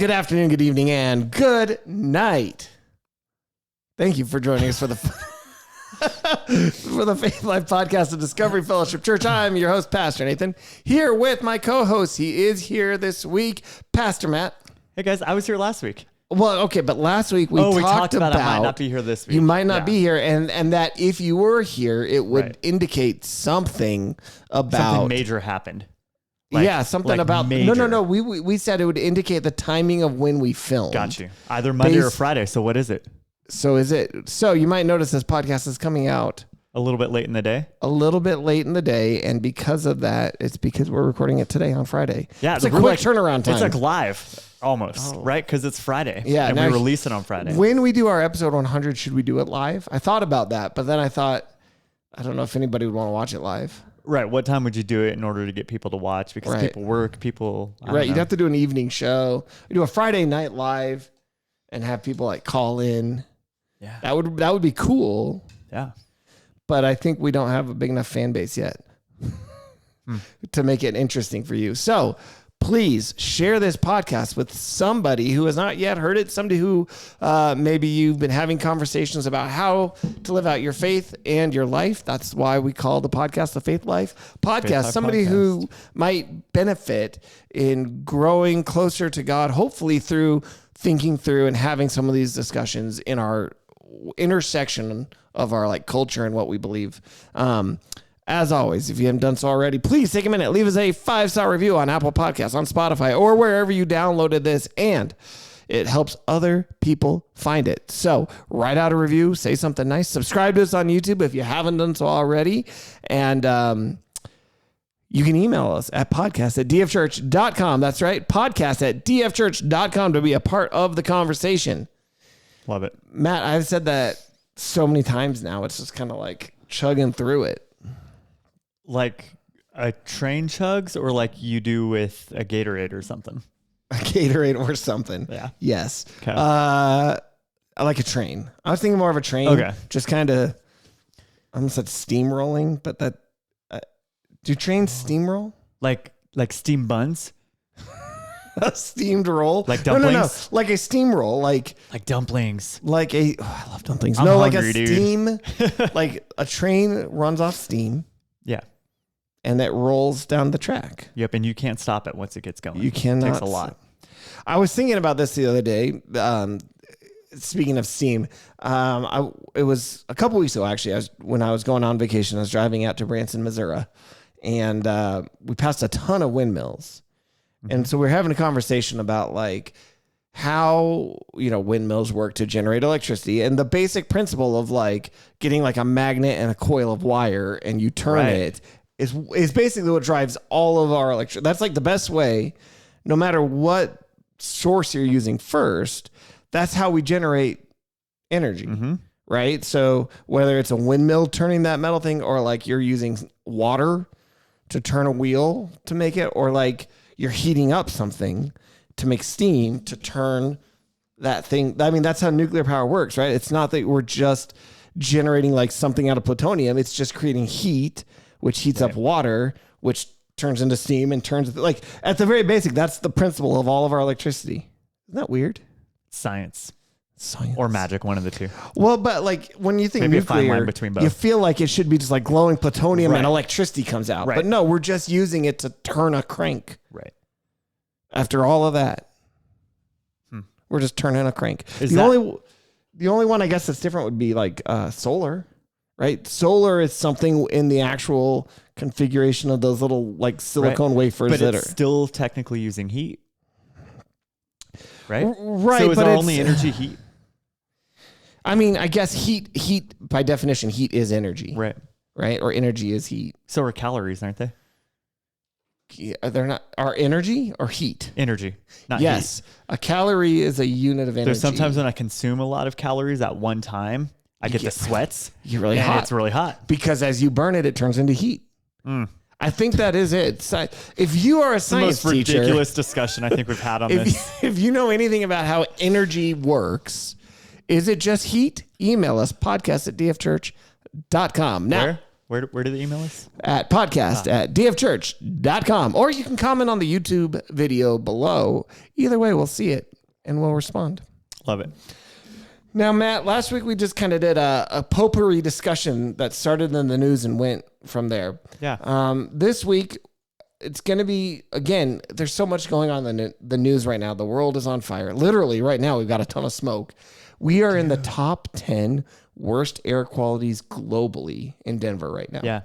good afternoon, good evening, and good night. Thank you for joining us for the for the Faith Life Podcast of Discovery Fellowship Church. I'm your host, Pastor Nathan, here with my co-host. He is here this week, Pastor Matt. Hey guys, I was here last week. Well, okay, but last week we talked about I might not be here this week. You might not be here, and that if you were here, it would indicate something about something major happened. Something about major. No. We said it would indicate the timing of when we filmed. Got you. Either Monday or Friday. So what is it? So you might notice this podcast is coming out a little bit late in the day. A little bit late in the day, and because of that, it's because we're recording it today on Friday. Yeah, it's a quick turnaround time. It's like live almost, right? Because it's Friday. Yeah, and we release it on Friday. When we do our episode 100, should we do it live? I thought about that, but then I thought, I don't know if anybody would want to watch it live. Right. What time would you do it in order to get people to watch? Because people work, You'd have to do an evening show. We do a Friday night live and have people like call in. Yeah. That would be cool. Yeah. But I think we don't have a big enough fan base yet to make it interesting for you. So please share this podcast with somebody who has not yet heard it, somebody who maybe you've been having conversations about how to live out your faith and your life. That's why we call the podcast the Faith Life Podcast. Somebody who might benefit in growing closer to God, hopefully through thinking through and having some of these discussions in our intersection of our like culture and what we believe. As always, if you haven't done so already, please take a minute, leave us a 5-star review on Apple Podcasts, on Spotify, or wherever you downloaded this, and it helps other people find it. So write out a review, say something nice, subscribe to us on YouTube if you haven't done so already, and you can email us at podcast@dfchurch.com. That's right, podcast@dfchurch.com to be a part of the conversation. Love it. Matt, I've said that so many times now, it's just kind of like chugging through it. Like a train chugs, or like you do with a Gatorade or something? A Gatorade or something. Yeah. Yes. Okay. I like a train. I was thinking more of a train. Okay. Just kind of, I almost said steamrolling, but that, do trains steamroll? Like steam buns? A steamed roll? Like dumplings? No. Like a steam roll. Like dumplings. I love dumplings. I'm hungry, like a steam, like a train runs off steam. Yeah. And it rolls down the track. Yep, and you can't stop it once it gets going. You cannot. It takes a lot. I was thinking about this the other day. Speaking of steam, it was a couple weeks ago, actually. When I was going on vacation, I was driving out to Branson, Missouri, and we passed a ton of windmills. Mm-hmm. And so we were having a conversation about like how, windmills work to generate electricity, and the basic principle of like getting like a magnet and a coil of wire and you turn it is basically what drives all of our electricity. That's like the best way, no matter what source you're using first, that's how we generate energy, right? So whether it's a windmill turning that metal thing, or like you're using water to turn a wheel to make it, or like you're heating up something to make steam to turn that thing. I mean, that's how nuclear power works, right? It's not that we're just generating like something out of plutonium. It's just creating heat, which heats up water, which turns into steam and turns like at the very basic. That's the principle of all of our electricity. Isn't that weird? Science or magic, one of the two. Well, but like when you think maybe nuclear, a fine line between both. You feel like it should be just like glowing plutonium and electricity comes out. Right. But no, we're just using it to turn a crank. Right. After all of that, we're just turning a crank. The only one I guess that's different would be like solar, right? Solar is something in the actual configuration of those little like silicone wafers but it's still technically using heat. Right? Right. So is our only energy heat? I mean, I guess heat by definition, heat is energy. Right. Right? Or energy is heat. So are calories, aren't they? Yeah, they're not. Are energy or heat? Energy, not yes. heat. A calorie is a unit of energy. So sometimes when I consume a lot of calories at one time, I get the sweats. You're really hot. It's really hot. Because as you burn it, it turns into heat. I think that is it. If you are a science teacher, the most ridiculous discussion I think we've had on this. If you know anything about how energy works, is it just heat? Email us, podcast@dfchurch.com. Now, Where do the email us? At podcast@dfchurch.com. Or you can comment on the YouTube video below. Either way, we'll see it and we'll respond. Love it. Now, Matt, last week we just kind of did a potpourri discussion that started in the news and went from there. Yeah. This week, it's going to be, again, there's so much going on in the news right now. The world is on fire. Literally, right now, we've got a ton of smoke. We are in the top 10 worst air qualities globally in Denver right now. Yeah.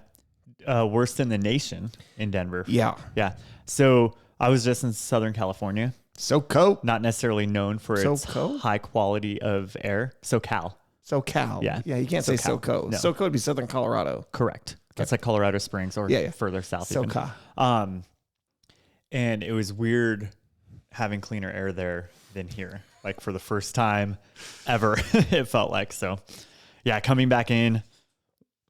Worst in the nation in Denver. Yeah. Yeah. So I was just in Southern California. SoCal. Not necessarily known for its high quality of air. SoCal. SoCal. Yeah. Yeah, you can't say SoCo. No. SoCo would be Southern Colorado. Correct. That's like Colorado Springs or further south. SoCal. And it was weird having cleaner air there than here. Like for the first time ever, it felt like. So yeah, coming back in,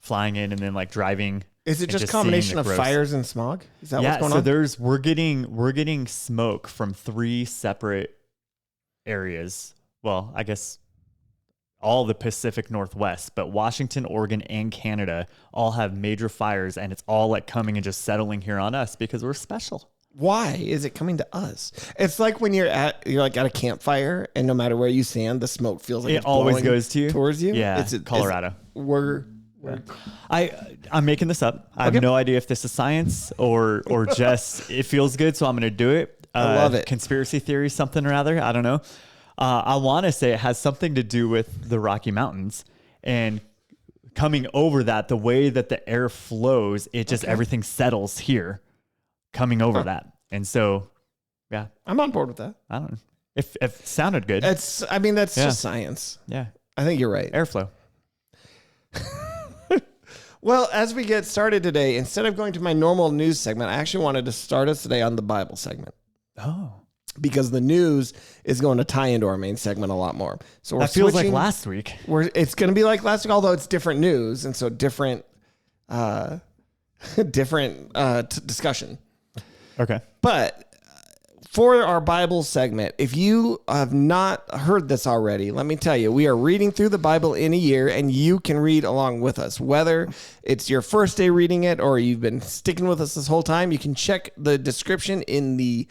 flying in, and then like driving. Is it just a combination of fires and smog? Is that what's going on? So we're getting smoke from 3 separate areas. Well, I guess all the Pacific Northwest, but Washington, Oregon, and Canada all have major fires, and it's all like coming and just settling here on us because we're special. Why is it coming to us? It's like when you're like at a campfire, and no matter where you stand, the smoke feels like it it's always blowing goes to you towards you. Yeah, it's Colorado. I'm making this up. I have no idea if this is science or just it feels good, so I'm going to do it. I love it. Conspiracy theory, something or other. I don't know. I want to say it has something to do with the Rocky Mountains and coming over that, the way that the air flows, it just everything settles here, coming over that, and so yeah, I'm on board with that. I don't know if it sounded good. That's just science. Yeah, I think you're right. Airflow. Well, as we get started today, instead of going to my normal news segment, I actually wanted to start us today on the Bible segment. Oh. Because the news is going to tie into our main segment a lot more. So that feels like last week. It's going to be like last week, although it's different news. And so different discussion. Okay. But for our Bible segment, if you have not heard this already, let me tell you, we are reading through the Bible in a year, and you can read along with us. Whether it's your first day reading it or you've been sticking with us this whole time, you can check the description in the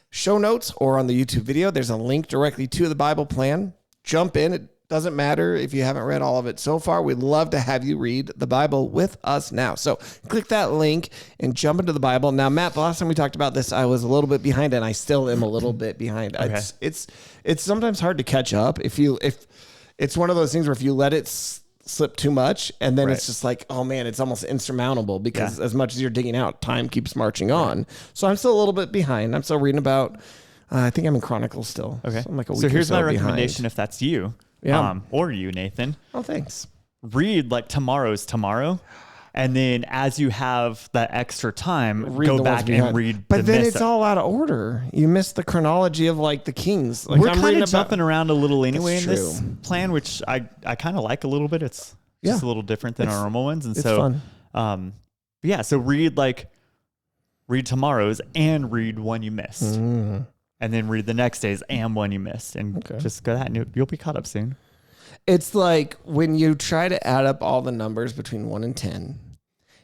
show notes or on the YouTube video. There's a link directly to the Bible plan. Jump in. It doesn't matter if you haven't read all of it so far. We'd love to have you read the Bible with us now. So click that link and jump into the Bible. Now, Matt, the last time we talked about this, I was a little bit behind, and I still am a little bit behind. Okay. It's sometimes hard to catch up if it's one of those things where if you let it slip too much, and then it's just like, oh man, it's almost insurmountable because as much as you're digging out, time keeps marching on. So I'm still a little bit behind. I'm still reading about, I think I'm in Chronicles still. Okay. So I'm like a week so here's or so my recommendation behind. If that's you, or you, Nathan. Oh, thanks. Read like tomorrow's tomorrow. And then as you have that extra time, go back and read. But then it's all out of order. You miss the chronology of like the kings. Like we're kind of jumping around a little anyway in this plan, which I kind of like a little bit. It's just a little different than our normal ones. And it's so, fun. So read tomorrow's and read one you missed. And then read the next day's and one you missed. And just go that and you'll be caught up soon. It's like when you try to add up all the numbers between 1 and 10,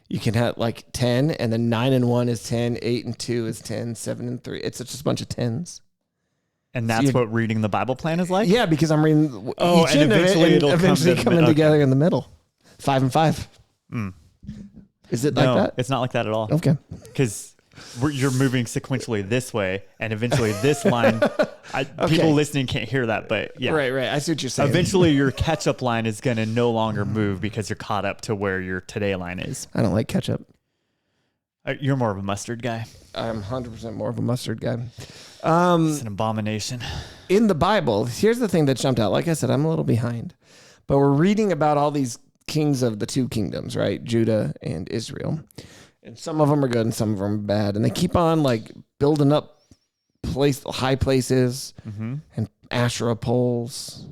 you can have like 10, and then 9 and 1 is 10, 8 and 2 is 10, 7 and 3. It's just a bunch of 10s. And that's what reading the Bible plan is like? Yeah, because I'm reading each and eventually it'll coming together in the middle. 5 and 5. Is it like that? It's not like that at all. Okay. Because you're moving sequentially this way, and eventually this line. People listening can't hear that, but yeah. Right. I see what you're saying. Eventually your catch-up line is going to no longer move because you're caught up to where your today line is. I don't like ketchup. You're more of a mustard guy. I'm 100% more of a mustard guy. It's an abomination. In the Bible, here's the thing that jumped out. Like I said, I'm a little behind. But we're reading about all these kings of the 2 kingdoms, right? Judah and Israel. And some of them are good and some of them are bad. And they keep on like building up high places and Asherah poles,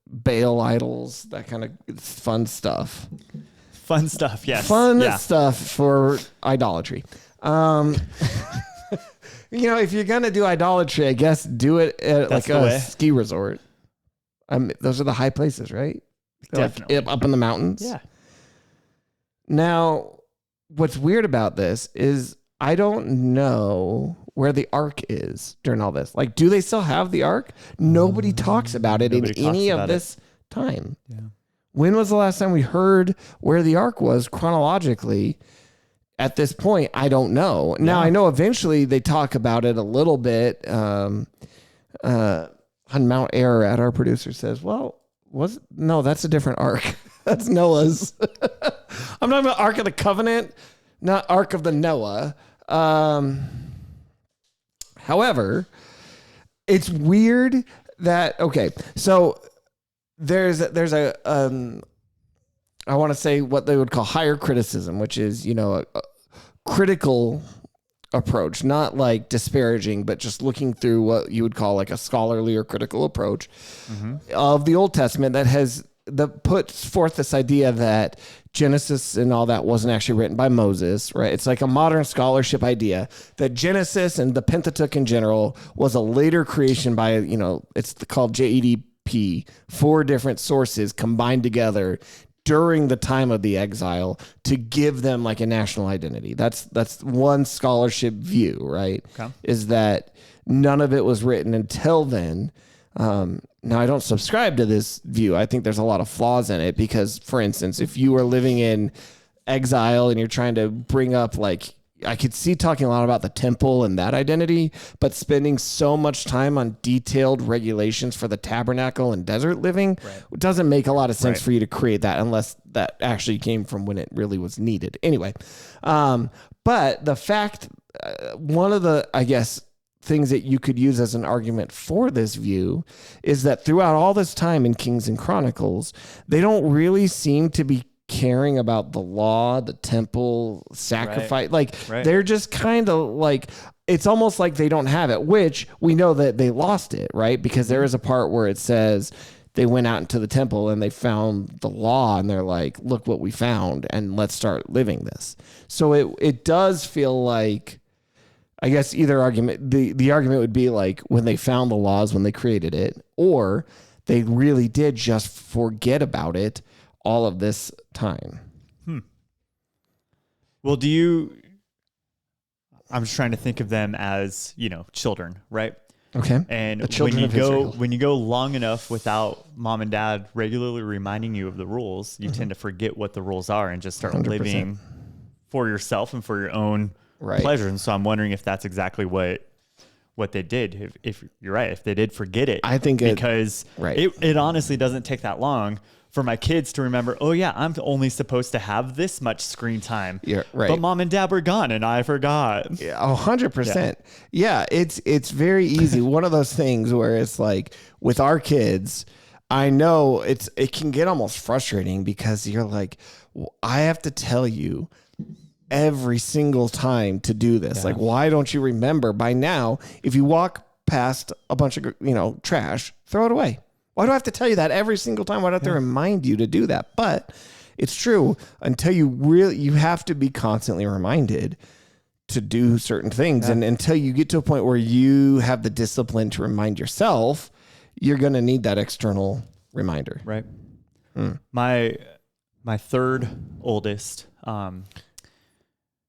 Baal idols, that kind of fun stuff. Fun stuff, yes. Fun stuff for idolatry. If you're going to do idolatry, I guess do it at like a ski resort. Those are the high places, right? Definitely. Like up in the mountains. Yeah. Now, what's weird about this is I don't know where the ark is during all this. Like, do they still have the ark? Nobody talks about it in any of this time. Yeah. When was the last time we heard where the ark was chronologically? At this point, I don't know. Now, I know eventually they talk about it a little bit. On Mount Ararat, our producer says, well, no, that's a different ark. That's Noah's. I'm talking about Ark of the Covenant, not Ark of the Noah. However, it's weird that, okay, so there's a I want to say what they would call higher criticism, which is, a critical approach, not like disparaging, but just looking through what you would call like a scholarly or critical approach of the Old Testament that puts forth this idea that Genesis and all that wasn't actually written by Moses, right? It's like a modern scholarship idea that Genesis and the Pentateuch in general was a later creation by, it's called JEDP, 4 different sources combined together during the time of the exile to give them like a national identity. That's one scholarship view, right? Okay. Is that none of it was written until then. Now, I don't subscribe to this view. I think there's a lot of flaws in it because, for instance, if you are living in exile and you're trying to bring up like, I could see talking a lot about the temple and that identity, but spending so much time on detailed regulations for the tabernacle and desert living doesn't make a lot of sense for you to create that unless that actually came from when it really was needed. Anyway, but the fact, one of the, I guess, things that you could use as an argument for this view is that throughout all this time in Kings and Chronicles, they don't really seem to be caring about the law, the temple, sacrifice. They're just kind of like, it's almost like they don't have it, which we know that they lost it, right? Because there is a part where it says they went out into the temple and they found the law and they're like, look what we found and let's start living this. So it does feel like, I guess either argument, the argument would be like when they found the laws, when they created it, or they really did just forget about it all of this time. Well, I'm just trying to think of them as, children, right? Okay. And when you go long enough without mom and dad regularly reminding you of the rules, you tend to forget what the rules are and just start 100%. living for yourself and for your own pleasure. And so I'm wondering if that's exactly what they did. If you're right, if they did forget it, I think it honestly doesn't take that long for my kids to remember, oh yeah, I'm only supposed to have this much screen time. Yeah, right. But mom and dad were gone and I forgot. Yeah, 100%. Yeah, it's very easy. One of those things where it's like with our kids, I know it can get almost frustrating because you're like, I have to tell you every single time to do this. Like, why don't you remember by now? If you walk past a bunch of trash, throw it away. Why do I have to tell you that every single time? Why do I have to remind you to do that? But it's true until you have to be constantly reminded to do certain things. And until you get to a point where you have the discipline to remind yourself, you're going to need that external reminder. Right. My third oldest,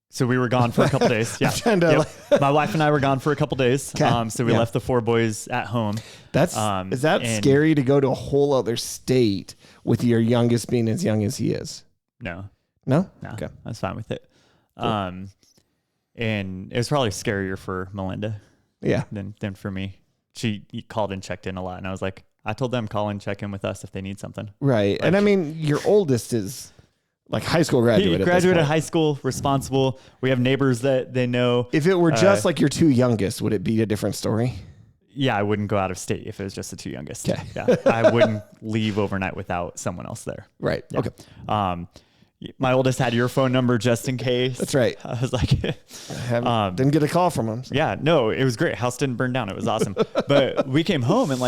so we were gone for a couple days. Yeah. My wife and I were gone for a couple days. So we left the 4 boys at home. Is that scary to go to a whole other state with your youngest being as young as he is? No. Okay. I was fine with it. Cool. And it was probably scarier for Melinda. Yeah. Than for me. She called and checked in a lot. And I was like, I told them call and check in with us if they need something. Right. Like, and I mean, your oldest is like high school graduate. He graduated high school, responsible. We have neighbors that they know. If it were just like your 2 youngest, would it be a different story? Yeah, I wouldn't go out of state if it was just the 2 youngest. Okay. Yeah, I wouldn't leave overnight without someone else there. Right. Yeah. Okay. My oldest had your phone number just in case. That's right. I was like, didn't get a call from him. So. Yeah, no, it was great. House didn't burn down. It was awesome. But we came home and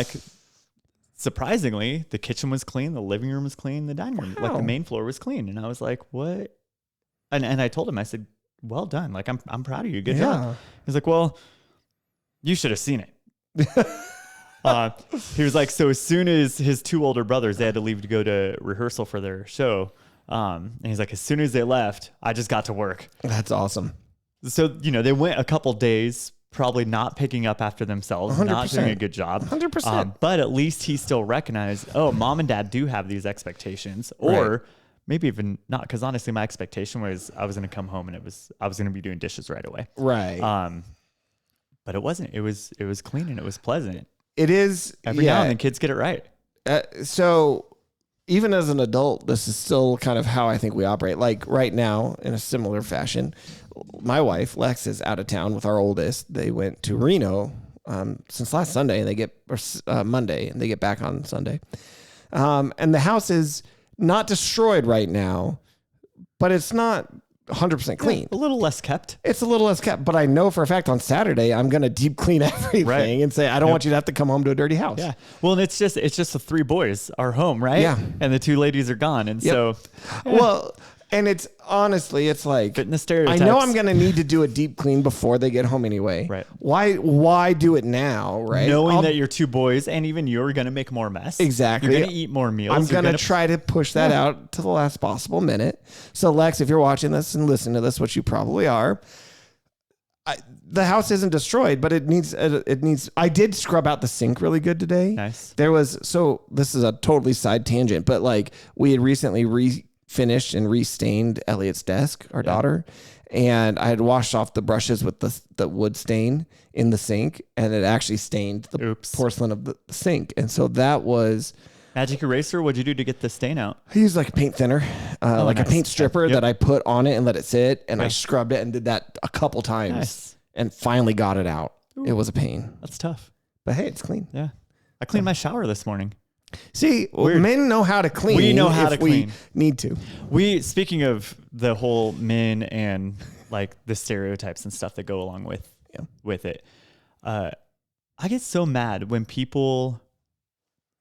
surprisingly, the kitchen was clean, the living room was clean, the dining room, the main floor was clean. And I was like, what? And I told him, I said, well done. Like, I'm proud of you. Good job. He's like, well, you should have seen it. He was like, so as soon as his 2 older brothers, they had to leave to go to rehearsal for their show. And he's like, as soon as they left, I just got to work. That's awesome. So, they went a couple days, probably not picking up after themselves, 100%. not doing a good job. 100%. But at least he still recognized, oh, mom and dad do have these expectations, or Right. maybe even not. Because honestly, my expectation was I was going to come home and I was going to be doing dishes right away. Right. But it wasn't. It was clean and it was pleasant. It is. Every now and then kids get it right. So even as an adult, this is still kind of how I think we operate. Like right now, in a similar fashion, my wife, Lex, is out of town with our oldest. They went to Reno since last Sunday, and they get Monday, and they get back on Sunday. And the house is not destroyed right now, but it's not 100% clean. A little less kept. It's a little less kept, but I know for a fact on Saturday I'm going to deep clean everything and say I don't want you to have to come home to a dirty house. Yeah. Well, and it's just the 3 boys are home, right? Yeah. And the 2 ladies are gone, and so Well, and it's honestly, it's like fitting the stereotypes. I know I'm going to need to do a deep clean before they get home anyway. Right. Why do it now, right? Knowing that your 2 boys and even you're going to make more mess. Exactly. You're going to eat more meals. I'm going to try to push that out to the last possible minute. So Lex, if you're watching this and listening to this, which you probably are, the house isn't destroyed, but it needs, I did scrub out the sink really good today. Nice. So this is a totally side tangent, but like we had recently finished and restained Elliot's desk, our daughter, and I had washed off the brushes with the wood stain in the sink, and it actually stained the porcelain of the sink. And so that was magic eraser. What'd you do to get the stain out? I used like a paint thinner, a paint stripper that I put on it and let it sit, and I scrubbed it and did that a couple times and finally got it out. Ooh. It was a pain. That's tough. But hey, it's clean. Yeah. I cleaned my shower this morning. See, men know how to clean. We know how to clean. We need to. Speaking of the whole men and like the stereotypes and stuff that go along with it, I get so mad when people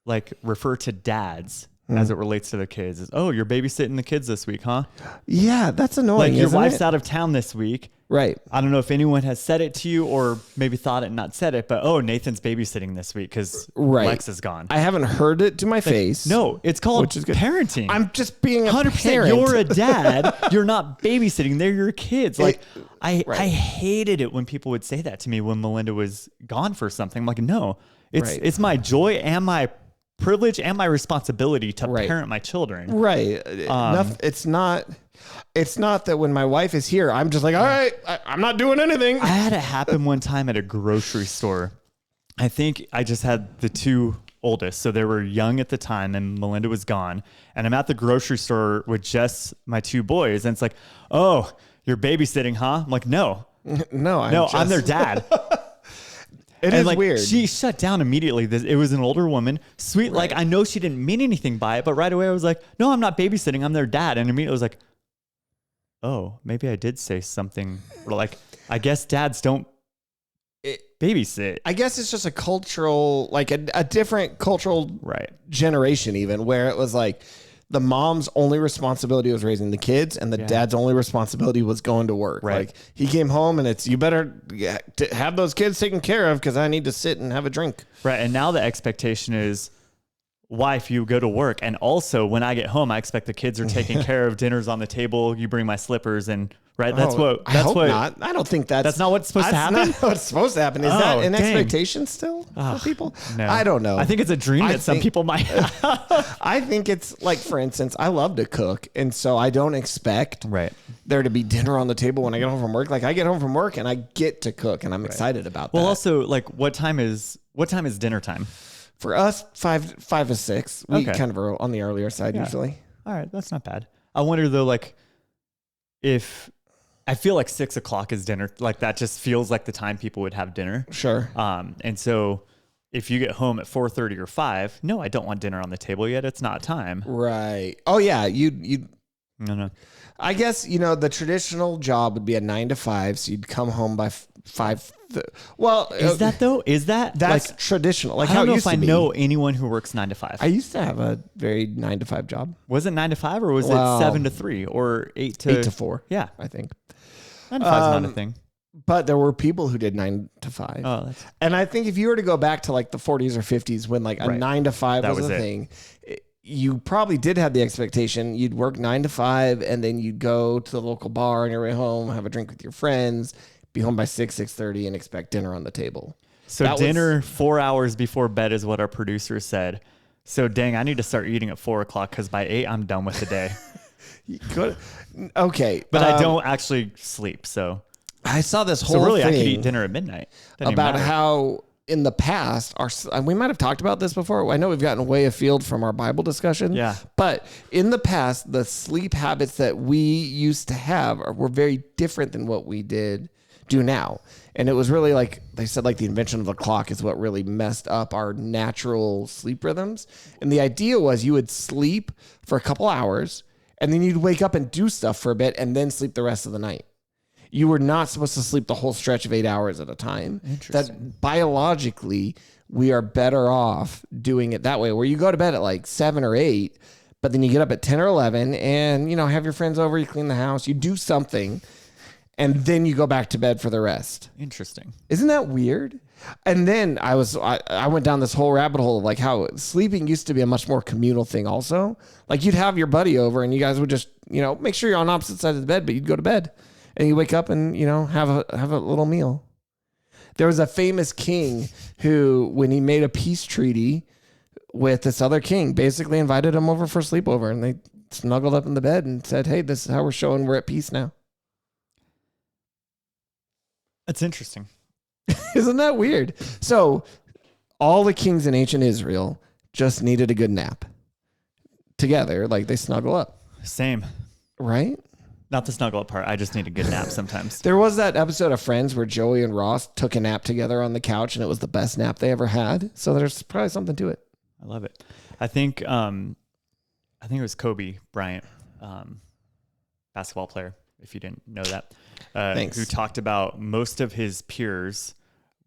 like refer to dads as it relates to their kids. As, oh, you're babysitting the kids this week, huh? Yeah, that's annoying. Like your wife's out of town this week. Right. I don't know if anyone has said it to you or maybe thought it and not said it, but oh, Nathan's babysitting this week because Lex is gone. I haven't heard it to my face. No, it's called parenting. I'm just being 100%. Parent. You're a dad. You're not babysitting. They're your kids. Like I hated it when people would say that to me when Melinda was gone for something. I'm like, no, it's my joy and my privilege and my responsibility to parent my children. Right. It's not that when my wife is here, I'm just like, all right, I'm not doing anything. I had it happen one time at a grocery store. I think I just had the 2 oldest. So they were young at the time and Melinda was gone. And I'm at the grocery store with just my 2 boys. And it's like, oh, you're babysitting, huh? I'm like, no, I'm their dad. It is weird. She shut down immediately. It was an older woman, sweet. Like I know she didn't mean anything by it, but right away I was like, no, I'm not babysitting. I'm their dad. And immediately I was like, oh, maybe I did say something. Or like, I guess dads don't babysit. I guess it's just a cultural, like a different cultural generation even, where it was like the mom's only responsibility was raising the kids and the dad's only responsibility was going to work. Right. Like he came home and it's, you better have those kids taken care of because I need to sit and have a drink. Right. And now the expectation is, wife, you go to work. And also when I get home, I expect the kids are taken care of, dinner's on the table, you bring my slippers and that's what not. I don't think that's not what's supposed to happen. That's not what's supposed to happen. Is that an expectation still for people? No. I don't know. I think it's a dream that some people might have. I think it's like, for instance, I love to cook. And so I don't expect there to be dinner on the table when I get home from work. Like I get home from work and I get to cook and I'm excited about that. Well, also like what time is dinner time? For us, 5 to 6. We kind of are on the earlier side usually. All right. That's not bad. I wonder though, like if I feel like 6 o'clock is dinner, like that just feels like the time people would have dinner. Sure. And so if you get home at 4:30 or 5, no, I don't want dinner on the table yet. It's not time. Right. Oh yeah. No. I guess, the traditional job would be a 9 to 5. So you'd come home by 5. Well, is that though? That's like traditional? Like I how don't know it used if to I be. know anyone who works 9 to 5. I used to have a very 9 to 5 job. Was it 9 to 5 or was it 7 to 3 or 8 to 4? Yeah, I think 9 to 5 is not a thing. But there were people who did 9 to 5. Oh, and I think if you were to go back to like the 40s or 50s when like a 9 to 5 was a thing, you probably did have the expectation you'd work 9 to 5 and then you'd go to the local bar on your way home, have a drink with your friends, be home by 6:30 and expect dinner on the table. So That dinner 4 hours before bed is what our producer said. So dang, I need to start eating at 4 o'clock because by 8 I'm done with the day. Okay. But I don't actually sleep. So I saw this whole so really thing I could eat dinner at midnight. Doesn't even about matter. how in the past, we might have talked about this before. I know we've gotten way afield from our Bible discussion. Yeah. But in the past, the sleep habits that we used to have were very different than what we do now. And it was really like, they said like the invention of the clock is what really messed up our natural sleep rhythms. And the idea was you would sleep for a couple hours and then you'd wake up and do stuff for a bit and then sleep the rest of the night. You were not supposed to sleep the whole stretch of 8 hours at a time. That biologically, we are better off doing it that way, where you go to bed at like 7 or 8, but then you get up at 10 or 11 and, have your friends over, you clean the house, you do something, and then you go back to bed for the rest. Interesting. Isn't that weird? And then I went down this whole rabbit hole of like how sleeping used to be a much more communal thing also. Like you'd have your buddy over and you guys would just, make sure you're on opposite sides of the bed, but you'd go to bed. And you wake up and, have a little meal. There was a famous king who, when he made a peace treaty with this other king, basically invited him over for a sleepover. And they snuggled up in the bed and said, hey, this is how we're showing we're at peace now. That's interesting. Isn't that weird? So all the kings in ancient Israel just needed a good nap. Together, like they snuggle up. Same. Right? Not the snuggle up part. I just need a good nap sometimes. There was that episode of Friends where Joey and Ross took a nap together on the couch, and it was the best nap they ever had. So there's probably something to it. I love it. I think it was Kobe Bryant, basketball player, if you didn't know that, who talked about most of his peers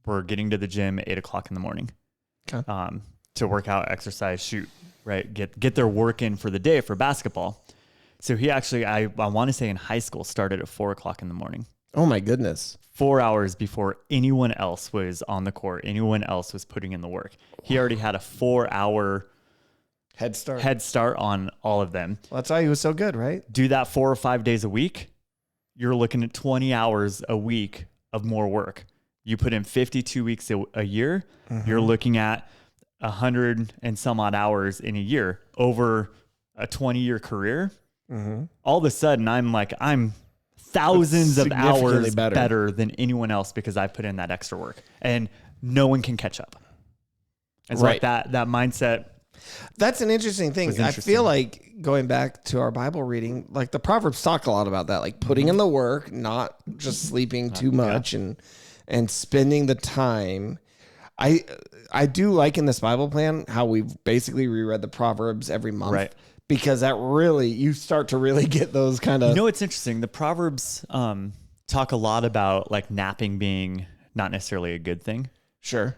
were getting to the gym at 8 o'clock in the morning to work out, exercise, shoot, right? Get their work in for the day for basketball. So he actually, I want to say in high school, started at 4 o'clock in the morning. Oh my goodness. 4 hours before anyone else was on the court, anyone else was putting in the work. He already had a 4-hour head start on all of them. Well, that's why he was so good, right? Do that 4 or 5 days a week. You're looking at 20 hours a week of more work. You put in 52 weeks a year. Mm-hmm. You're looking at 100 and some odd hours in a year over a 20-year career. Mm-hmm. All of a sudden, I'm thousands of hours better than anyone else because I put in that extra work, and no one can catch up. It's like that mindset. That's an interesting thing. I feel like going back to our Bible reading, like the Proverbs talk a lot about that, like putting in the work, not just sleeping too much and spending the time. I do like in this Bible plan how we've basically reread the Proverbs every month. Right. Because that really, you start to really get those kind of... it's interesting. The Proverbs talk a lot about like napping being not necessarily a good thing. Sure.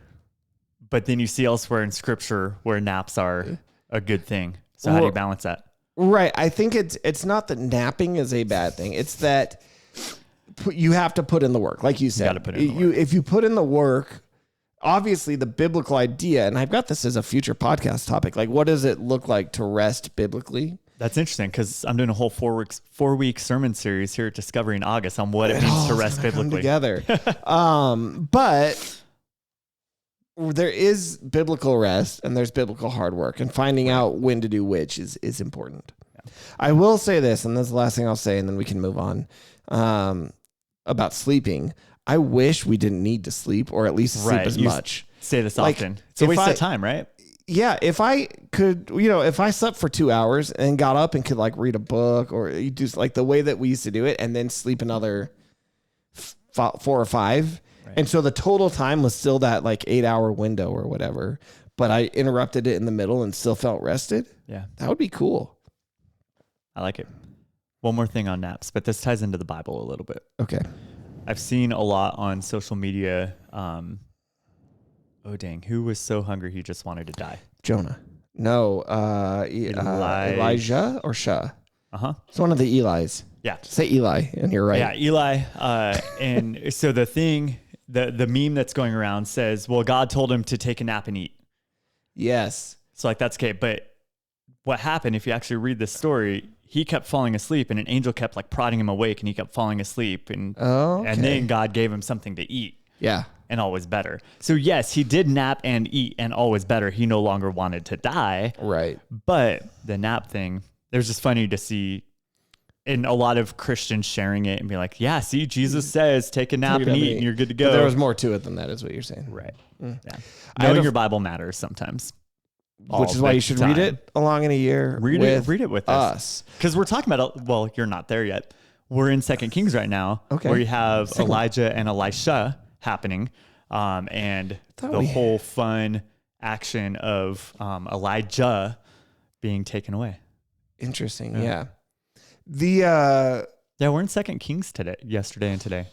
But then you see elsewhere in scripture where naps are a good thing. So how do you balance that? Right. I think it's not that napping is a bad thing. It's that you have to put in the work. Like you said, you got to put in the work. If you put in the work, obviously the biblical idea, and I've got this as a future podcast topic, like what does it look like to rest biblically? That's interesting because I'm doing a whole 4-week sermon series here at Discovery in August on what it means to rest biblically. Together. But there is biblical rest and there's biblical hard work, and finding out when to do which is important. Yeah. I will say this, and this is the last thing I'll say, and then we can move on, about sleeping. I wish we didn't need to sleep, or at least sleep as much. Say this often. It's a waste of time, right? Yeah. If I could, if I slept for 2 hours and got up and could like read a book, or you do like the way that we used to do it, and then sleep another 4 or 5. Right. And so the total time was still that like 8-hour window or whatever, but I interrupted it in the middle and still felt rested. Yeah. That would be cool. I like it. One more thing on naps, but this ties into the Bible a little bit. Okay. I've seen a lot on social media. Oh, dang. Who was so hungry he just wanted to die? Jonah. No. Elijah or Shah? Uh-huh. It's one of the Eli's. Yeah. Say Eli, and you're right. Yeah, Eli. And so the meme that's going around says, well, God told him to take a nap and eat. Yes. So like, that's okay. But what happened, if you actually read this story, he kept falling asleep and an angel kept like prodding him awake and he kept falling asleep. And then God gave him something to eat. Yeah. And all was better. So yes, he did nap and eat and all was better. He no longer wanted to die. Right. But the nap thing, it was just funny to see in a lot of Christians sharing it and be like, yeah, see, Jesus says, take a nap and eat and you're good to go. But there was more to it than that, is what you're saying. Right. Yeah. Knowing your Bible matters sometimes. Which is why you should read it along in a year. Read it with us. Because we're talking about, well, you're not there yet. We're in 2 Kings right now, where you have Elijah and Elisha happening, and the whole fun action of Elijah being taken away. Interesting. Yeah. We're in 2 Kings yesterday and today.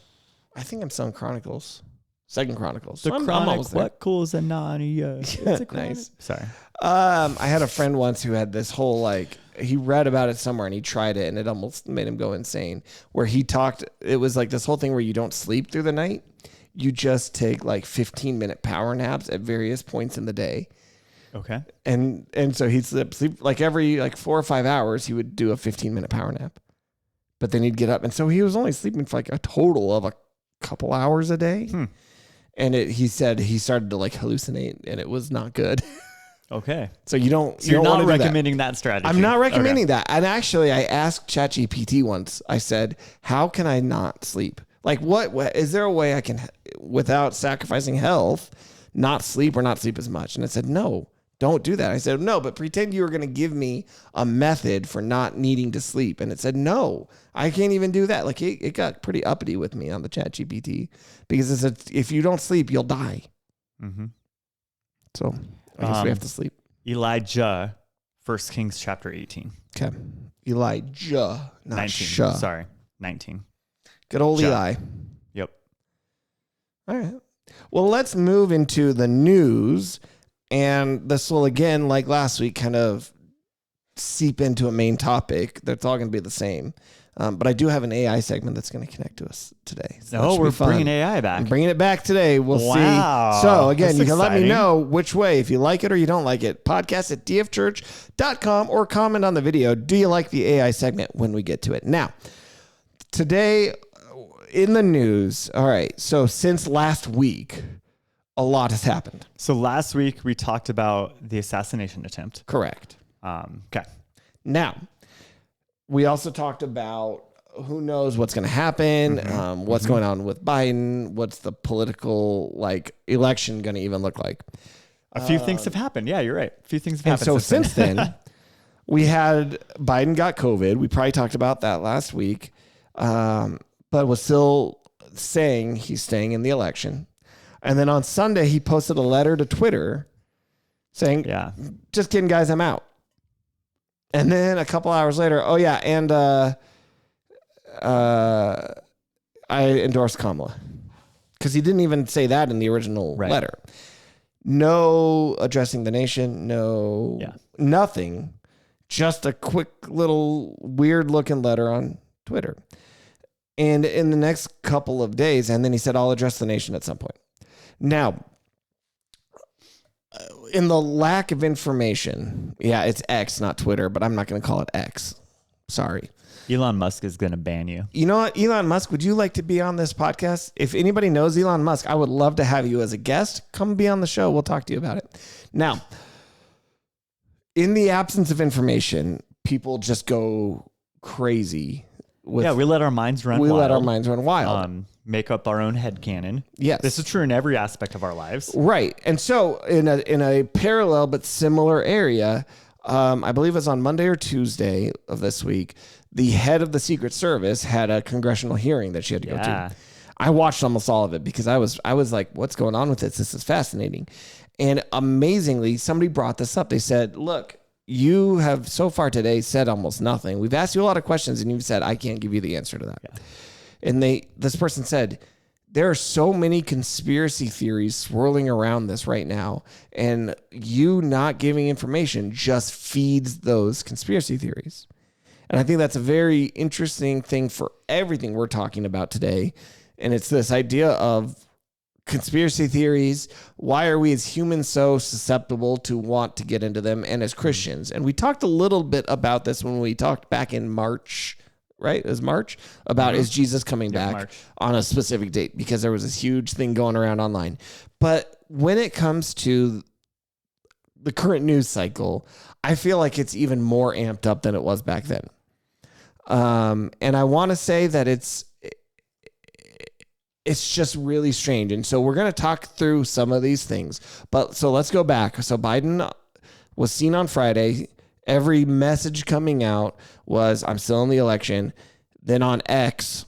I think I'm still in Chronicles. 2 Chronicles. The Chronicle. What cool's a Narnia? Nice. Sorry. I had a friend once who had this whole he read about it somewhere and he tried it and it almost made him go insane. Where he talked, it was like this whole thing where you don't sleep through the night. You just take 15-minute power naps at various points in the day. Okay. And so he'd sleep every 4 or 5 hours. He would do a 15-minute power nap, but then he'd get up, and so he was only sleeping for a total of a couple hours a day. And he said he started to hallucinate, and it was not good. Okay. So you're not recommending that strategy. I'm not recommending that. And actually, I asked ChatGPT once. I said, "How can I not sleep? What is there a way I can, without sacrificing health, not sleep or not sleep as much?" And it said, "No, don't do that." I said, "No, but pretend you were going to give me a method for not needing to sleep." And it said, "No, I can't even do that." It got pretty uppity with me on the ChatGPT because it said, if you don't sleep, you'll die. Mm-hmm. So I guess we have to sleep. Elijah, 1 Kings chapter 18. Okay. Elijah, not 19. Shah. Sorry, 19. Good old Eli. Yep. All right. Well, let's move into the news. And this will, again, like last week, kind of seep into a main topic. That's all going to be the same. But I do have an AI segment that's going to connect to us today. So we're bringing AI back. I'm bringing it back today. We'll see. So, again, you can let me know which way, if you like it or you don't like it. Podcast at dfchurch.com or comment on the video. Do you like the AI segment when we get to it? Now, today in the news. All right. So since last week, a lot has happened. So last week we talked about the assassination attempt. Correct. Okay. Now, we also talked about who knows what's going to happen, what's going on with Biden, what's the political election going to even look like. A few things have happened. Yeah, you're right. A few things have happened. So since then, we had Biden got COVID. We probably talked about that last week, but was still saying he's staying in the election. And then on Sunday, he posted a letter to Twitter saying, just kidding, guys, I'm out. And then a couple hours later, and I endorsed Kamala. Because he didn't even say that in the original letter. No addressing the nation, nothing. Just a quick little weird-looking letter on Twitter. And in the next couple of days, and then he said, I'll address the nation at some point. Now, in the lack of information, it's X, not Twitter, but I'm not going to call it X. Sorry. Elon Musk is going to ban you. You know what, Elon Musk, would you like to be on this podcast? If anybody knows Elon Musk, I would love to have you as a guest. Come be on the show. We'll talk to you about it. Now, in the absence of information, people just go crazy. We let our minds run wild. We let our minds run wild. Make up our own headcanon. Yes. This is true in every aspect of our lives. Right. And so in a parallel but similar area, I believe it was on Monday or Tuesday of this week, the head of the Secret Service had a congressional hearing that she had to go to. I watched almost all of it because I was like, what's going on with this? This is fascinating. And amazingly, somebody brought this up. They said, look, you have so far today said almost nothing. We've asked you a lot of questions and you've said, I can't give you the answer to that. Yeah. And this person said, there are so many conspiracy theories swirling around this right now. And you not giving information just feeds those conspiracy theories. And I think that's a very interesting thing for everything we're talking about today. And it's this idea of conspiracy theories. Why are we as humans so susceptible to want to get into them, and as Christians? And we talked a little bit about this when we talked back in March, right? It was March, about is Jesus coming back on a specific date, because there was this huge thing going around online. But when it comes to the current news cycle, I feel like it's even more amped up than it was back then. And I want to say that it's just really strange. And so we're going to talk through some of these things. But so let's go back. So Biden was seen on Friday. Every message coming out was, I'm still in the election. Then on X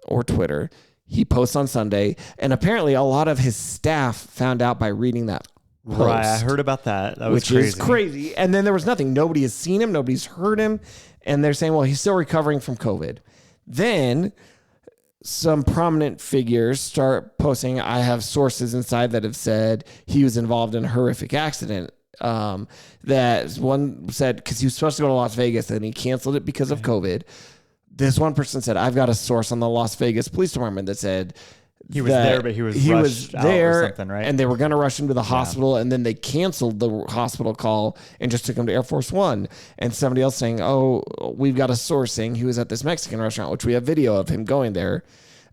or Twitter, he posts on Sunday. And apparently a lot of his staff found out by reading that post. Right, I heard about that. That was which is crazy. And then there was nothing. Nobody has seen him. Nobody's heard him. And they're saying, well, he's still recovering from COVID. Then some prominent figures start posting, I have sources inside that have said he was involved in a horrific accident. That one said, because he was supposed to go to Las Vegas and he canceled it because of COVID. This one person said, I've got a source on the Las Vegas Police Department that said he was there, but he was there, or something, right? And they were going to rush him to the hospital, and then they canceled the hospital call and just took him to Air Force One. And somebody else saying, oh, we've got a source saying he was at this Mexican restaurant, which we have video of him going there.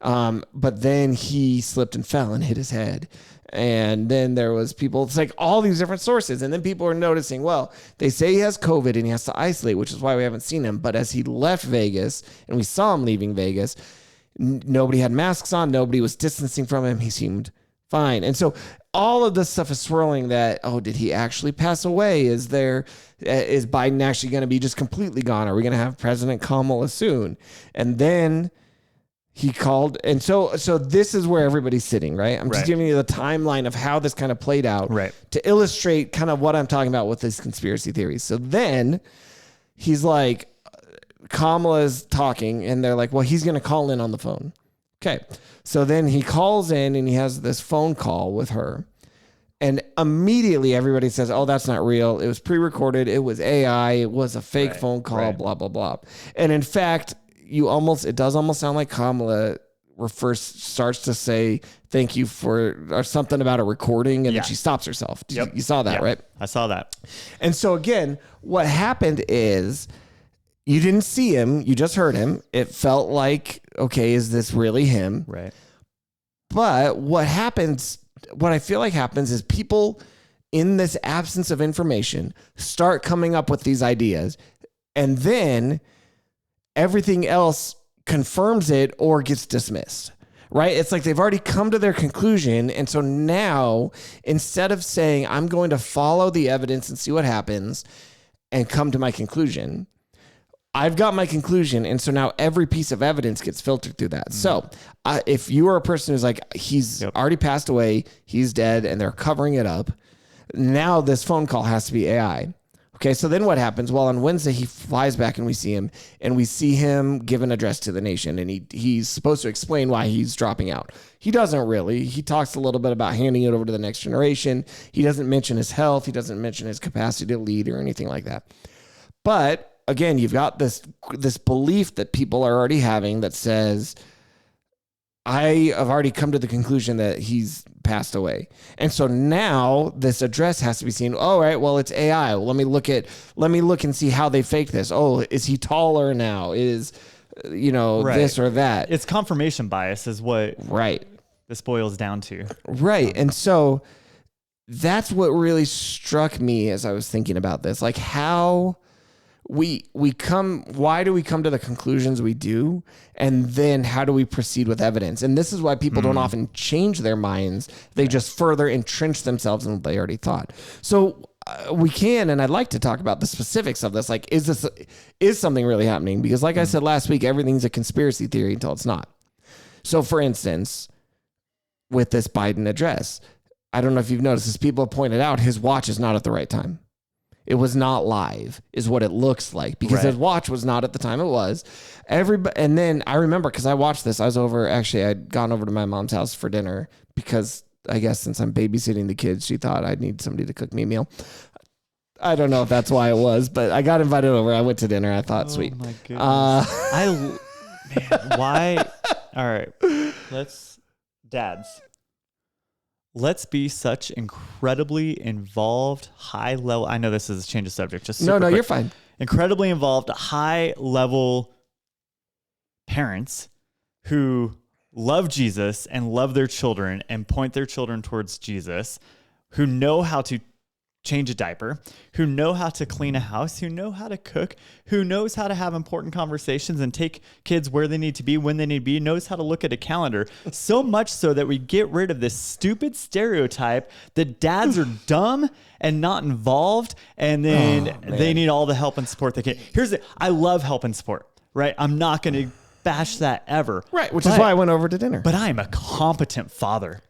But then he slipped and fell and hit his head. And then there was people, it's like all these different sources. And then people are noticing, well, they say he has COVID and he has to isolate, which is why we haven't seen him. But as he left Vegas and we saw him leaving Vegas, nobody had masks on. Nobody was distancing from him. He seemed fine. And so all of this stuff is swirling that, oh, did he actually pass away? Is Biden actually going to be just completely gone? Are we going to have President Kamala soon? And then he called. And so this is where everybody's sitting, right? I'm just giving you the timeline of how this kind of played out to illustrate kind of what I'm talking about with these conspiracy theories. So then he's like, Kamala's talking and they're like, well, he's going to call in on the phone. Okay. So then he calls in and he has this phone call with her. And immediately everybody says, oh, that's not real. It was pre-recorded. It was AI. It was a fake phone call, blah, blah, blah. And in fact, it does almost sound like Kamala starts to say, thank you or something about a recording. And then she stops herself. You saw that, right? I saw that. And so again, what happened is, you didn't see him. You just heard him. It felt like, okay, is this really him? Right. But what I feel like happens is people in this absence of information start coming up with these ideas, and then everything else confirms it or gets dismissed. Right? It's like they've already come to their conclusion. And so now, instead of saying, I'm going to follow the evidence and see what happens and come to my conclusion, I've got my conclusion, and so now every piece of evidence gets filtered through that. So if you are a person who's like, he's already passed away, he's dead, and they're covering it up, now this phone call has to be AI. Okay, so then what happens? Well, on Wednesday, he flies back and we see him give an address to the nation, and he's supposed to explain why he's dropping out. He doesn't really. He talks a little bit about handing it over to the next generation. He doesn't mention his health. He doesn't mention his capacity to lead or anything like that. But again, you've got this belief that people are already having that says, I have already come to the conclusion that he's passed away. And so now this address has to be seen. Oh, right. Well, it's AI. Let me look and see how they fake this. Oh, is he taller now? Is, this or that? It's confirmation bias is what this boils down to. Right. And so that's what really struck me as I was thinking about this. Like how why do we come to the conclusions we do? And then how do we proceed with evidence? And this is why people don't often change their minds. They just further entrench themselves in what they already thought. So we can, and I'd like to talk about the specifics of this. Like, is something really happening? Because like I said last week, everything's a conspiracy theory until it's not. So for instance, with this Biden address, I don't know if you've noticed this, people have pointed out his watch is not at the right time. It was not live, is what it looks like, because his watch was not at the time it was. And then I remember, because I watched this, I'd gone over to my mom's house for dinner because I guess since I'm babysitting the kids, she thought I'd need somebody to cook me a meal. I don't know if that's why it was, but I got invited over. I went to dinner. I thought, sweet. Oh my goodness. Man, why? All right. Dads. let's be such incredibly involved, high level. I know this is a change of subject. Just No, quick. you're fine. Incredibly involved, high level parents who love Jesus and love their children and point their children towards Jesus, who know how to change a diaper, who know how to clean a house, who know how to cook, who knows how to have important conversations and take kids where they need to be, when they need to be, knows how to look at a calendar. So much so that we get rid of this stupid stereotype that dads are dumb and not involved, and then they need all the help and support they can. I love help and support, right? I'm not going to bash that ever. Right, which is why I went over to dinner. But I am a competent father.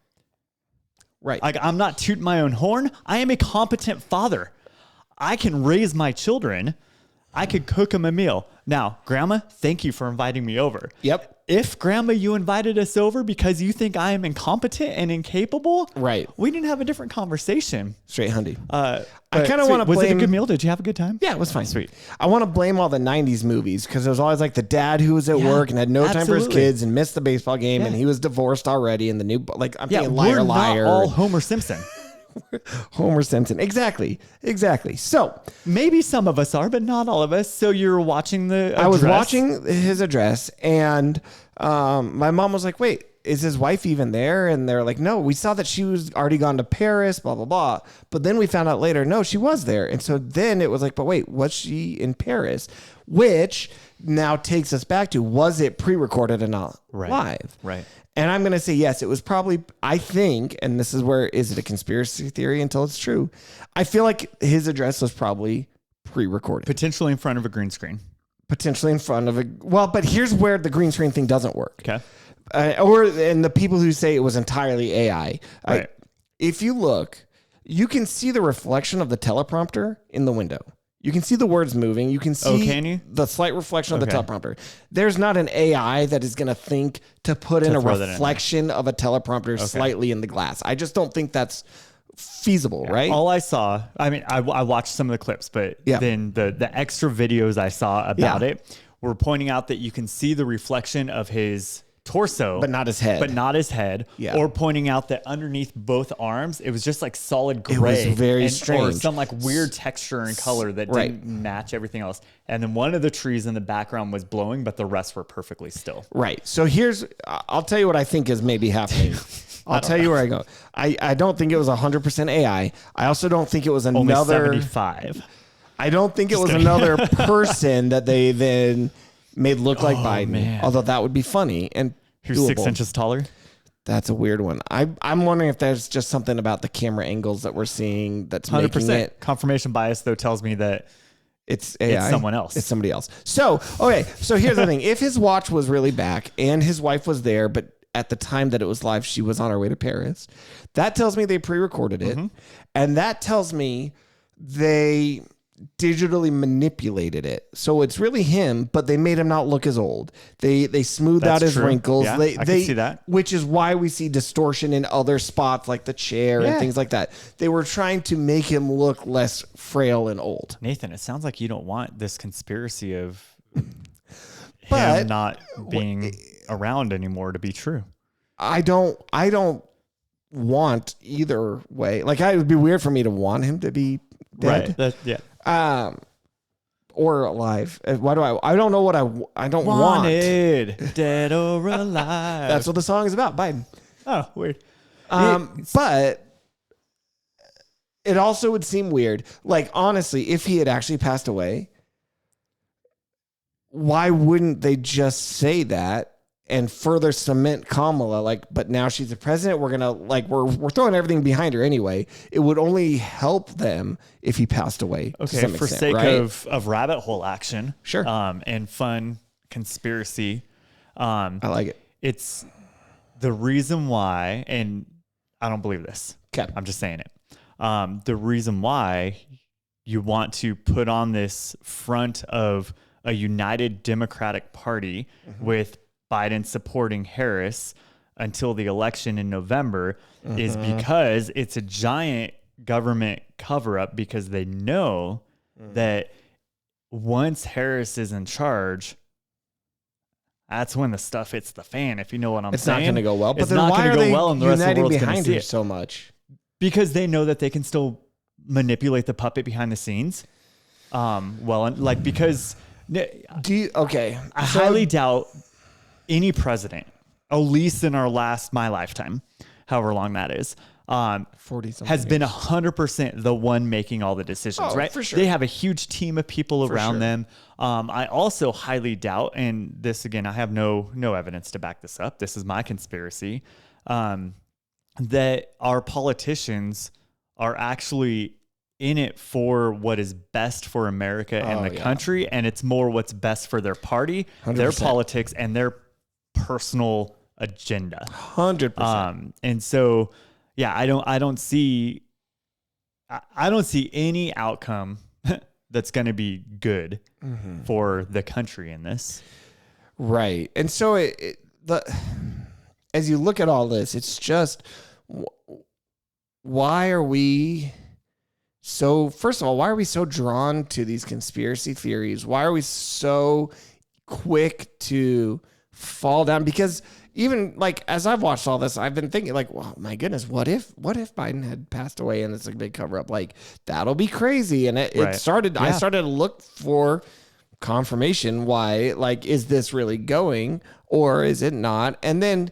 Right. Like, I'm not tooting my own horn. I am a competent father. I can raise my children. I could cook them a meal. Now, Grandma, thank you for inviting me over. Yep. If, Grandma, you invited us over because you think I am incompetent and incapable, right, we didn't have a different conversation. Straight hundy. I kind of want to blame... Was it a good meal? Did you have a good time? Yeah, it was fine. Sweet. I want to blame all the 90s movies because it was always like the dad who was at work and had no time for his kids and missed the baseball game and he was divorced already and the new... Like, I'm thinking liar, we're liar. Not all Homer Simpson. Homer Simpson. Exactly. So maybe some of us are, but not all of us. So you're watching the address. I was watching his address and my mom was like, wait, is his wife even there? And they're like, no, we saw that she was already gone to Paris, blah, blah, blah. But then we found out later, no, she was there. And so then it was like, but wait, was she in Paris? Which now takes us back to, was it pre-recorded and not live? Right. And I'm going to say, yes, it was probably, I think, and this is where, is it a conspiracy theory until it's true? I feel like his address was probably pre-recorded. Potentially in front of a green screen. Potentially in front of a, well, but here's where the green screen thing doesn't work. Okay. And the people who say it was entirely AI. Right. If you look, you can see the reflection of the teleprompter in the window. You can see the words moving. You can see the slight reflection of the teleprompter. There's not an AI that is going to think to put in a reflection of a teleprompter slightly in the glass. I just don't think that's feasible, right? All I saw, I mean, I watched some of the clips, but then the extra videos I saw about it were pointing out that you can see the reflection of his torso, but not his head. Yeah. Or pointing out that underneath both arms, it was just like solid gray. It was very strange. Or some like weird texture and color that didn't match everything else. And then one of the trees in the background was blowing, but the rest were perfectly still. Right. So I'll tell you what I think is maybe happening. I'll tell you where I go. I don't think it was 100% AI. I also don't think it was another... Only 75. I don't think it was another person that they then... made look like Biden, man. Although that would be funny and who's doable. 6 inches taller. That's a weird one. I'm wondering if there's just something about the camera angles that we're seeing that's 100%. Making it. Confirmation bias though tells me that it's AI. It's someone else. It's somebody else. So so here's the thing: if his watch was really back and his wife was there, but at the time that it was live, she was on her way to Paris. That tells me they pre-recorded it, and that tells me they digitally manipulated it. So it's really him, but they made him not look as old. They smoothed out his wrinkles. Yeah, I can see that. Which is why we see distortion in other spots like the chair and things like that. They were trying to make him look less frail and old. Nathan, it sounds like you don't want this conspiracy of him not being around anymore to be true. I don't want either way. Like, it would be weird for me to want him to be dead. Right. Or alive. Why do I don't know what I don't want. Dead or alive. That's what the song is about. Biden. Oh, weird. But it also would seem weird. Like, honestly, if he had actually passed away, why wouldn't they just say that and further cement Kamala? Like, but now she's the president. We're gonna we're throwing everything behind her anyway. It would only help them if he passed away. Okay, to some for extent, sake right? of rabbit hole action, sure, and fun conspiracy. I like it. It's the reason why, and I don't believe this. Okay, I'm just saying it. The reason why you want to put on this front of a united Democratic Party with Biden supporting Harris until the election in November is because it's a giant government cover-up, because they know that once Harris is in charge, that's when the stuff hits the fan, if you know what I'm It's saying. not going to go well. But it's then not why going are to go they well, and the rest of the uniting world's going to behind see her it. so much? Because they know that they can still manipulate the puppet behind the scenes. Well, and like, because Okay. I highly doubt any president, at least in my lifetime, however long that is, 40 has been 100% the one making all the decisions, Oh, right? for sure. They have a huge team of people around sure. them. I also highly doubt, and this again, I have no evidence to back this up. This is my conspiracy, that our politicians are actually in it for what is best for America and the country, and it's more what's best for their party, 100%. their politics, and their personal agenda. 100%. And so, yeah, I don't see any outcome that's going to be good for the country in this. Right. And so as you look at all this, it's just, why are we so, first of all, why are we so drawn to these conspiracy theories? Why are we so quick to fall down? Because even like, as I've watched all this, I've been thinking like, well, my goodness, what if Biden had passed away and it's a big cover up? Like, that'll be crazy. And it started, I started to look for confirmation. Why, like, is this really going or is it not? And then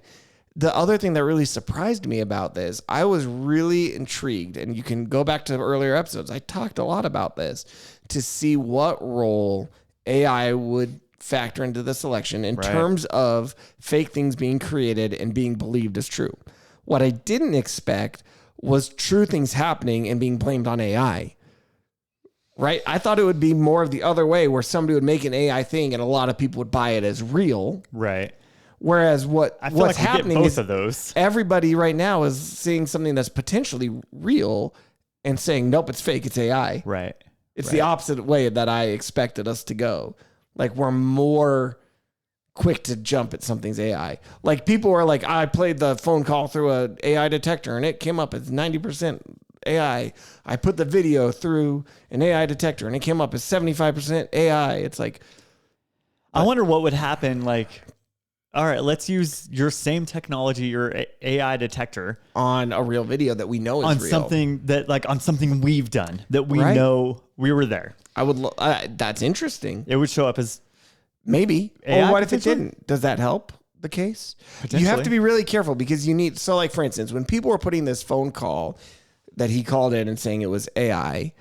the other thing that really surprised me about this, I was really intrigued, and you can go back to earlier episodes. I talked a lot about this to see what role AI would factor into this election in terms of fake things being created and being believed as true. What I didn't expect was true things happening and being blamed on AI. Right? I thought it would be more of the other way, where somebody would make an AI thing and a lot of people would buy it as real. Right. Whereas what's like happening both is of those. Everybody right now is seeing something that's potentially real and saying, nope, it's fake, it's AI. Right. It's the opposite way that I expected us to go. Like, we're more quick to jump at something's AI. Like, people are like, I played the phone call through an AI detector and it came up as 90% AI. I put the video through an AI detector and it came up as 75% AI. It's like, I wonder what would happen. Like, all right, let's use your same technology, your AI detector, on a real video that we know is on real. on something we've done that we know we were there. I would. That's interesting. It would show up as maybe. AI, or what if it didn't? Does that help the case? You have to be really careful, because you need. So, like, for instance, when people were putting this phone call that he called in and saying it was AI.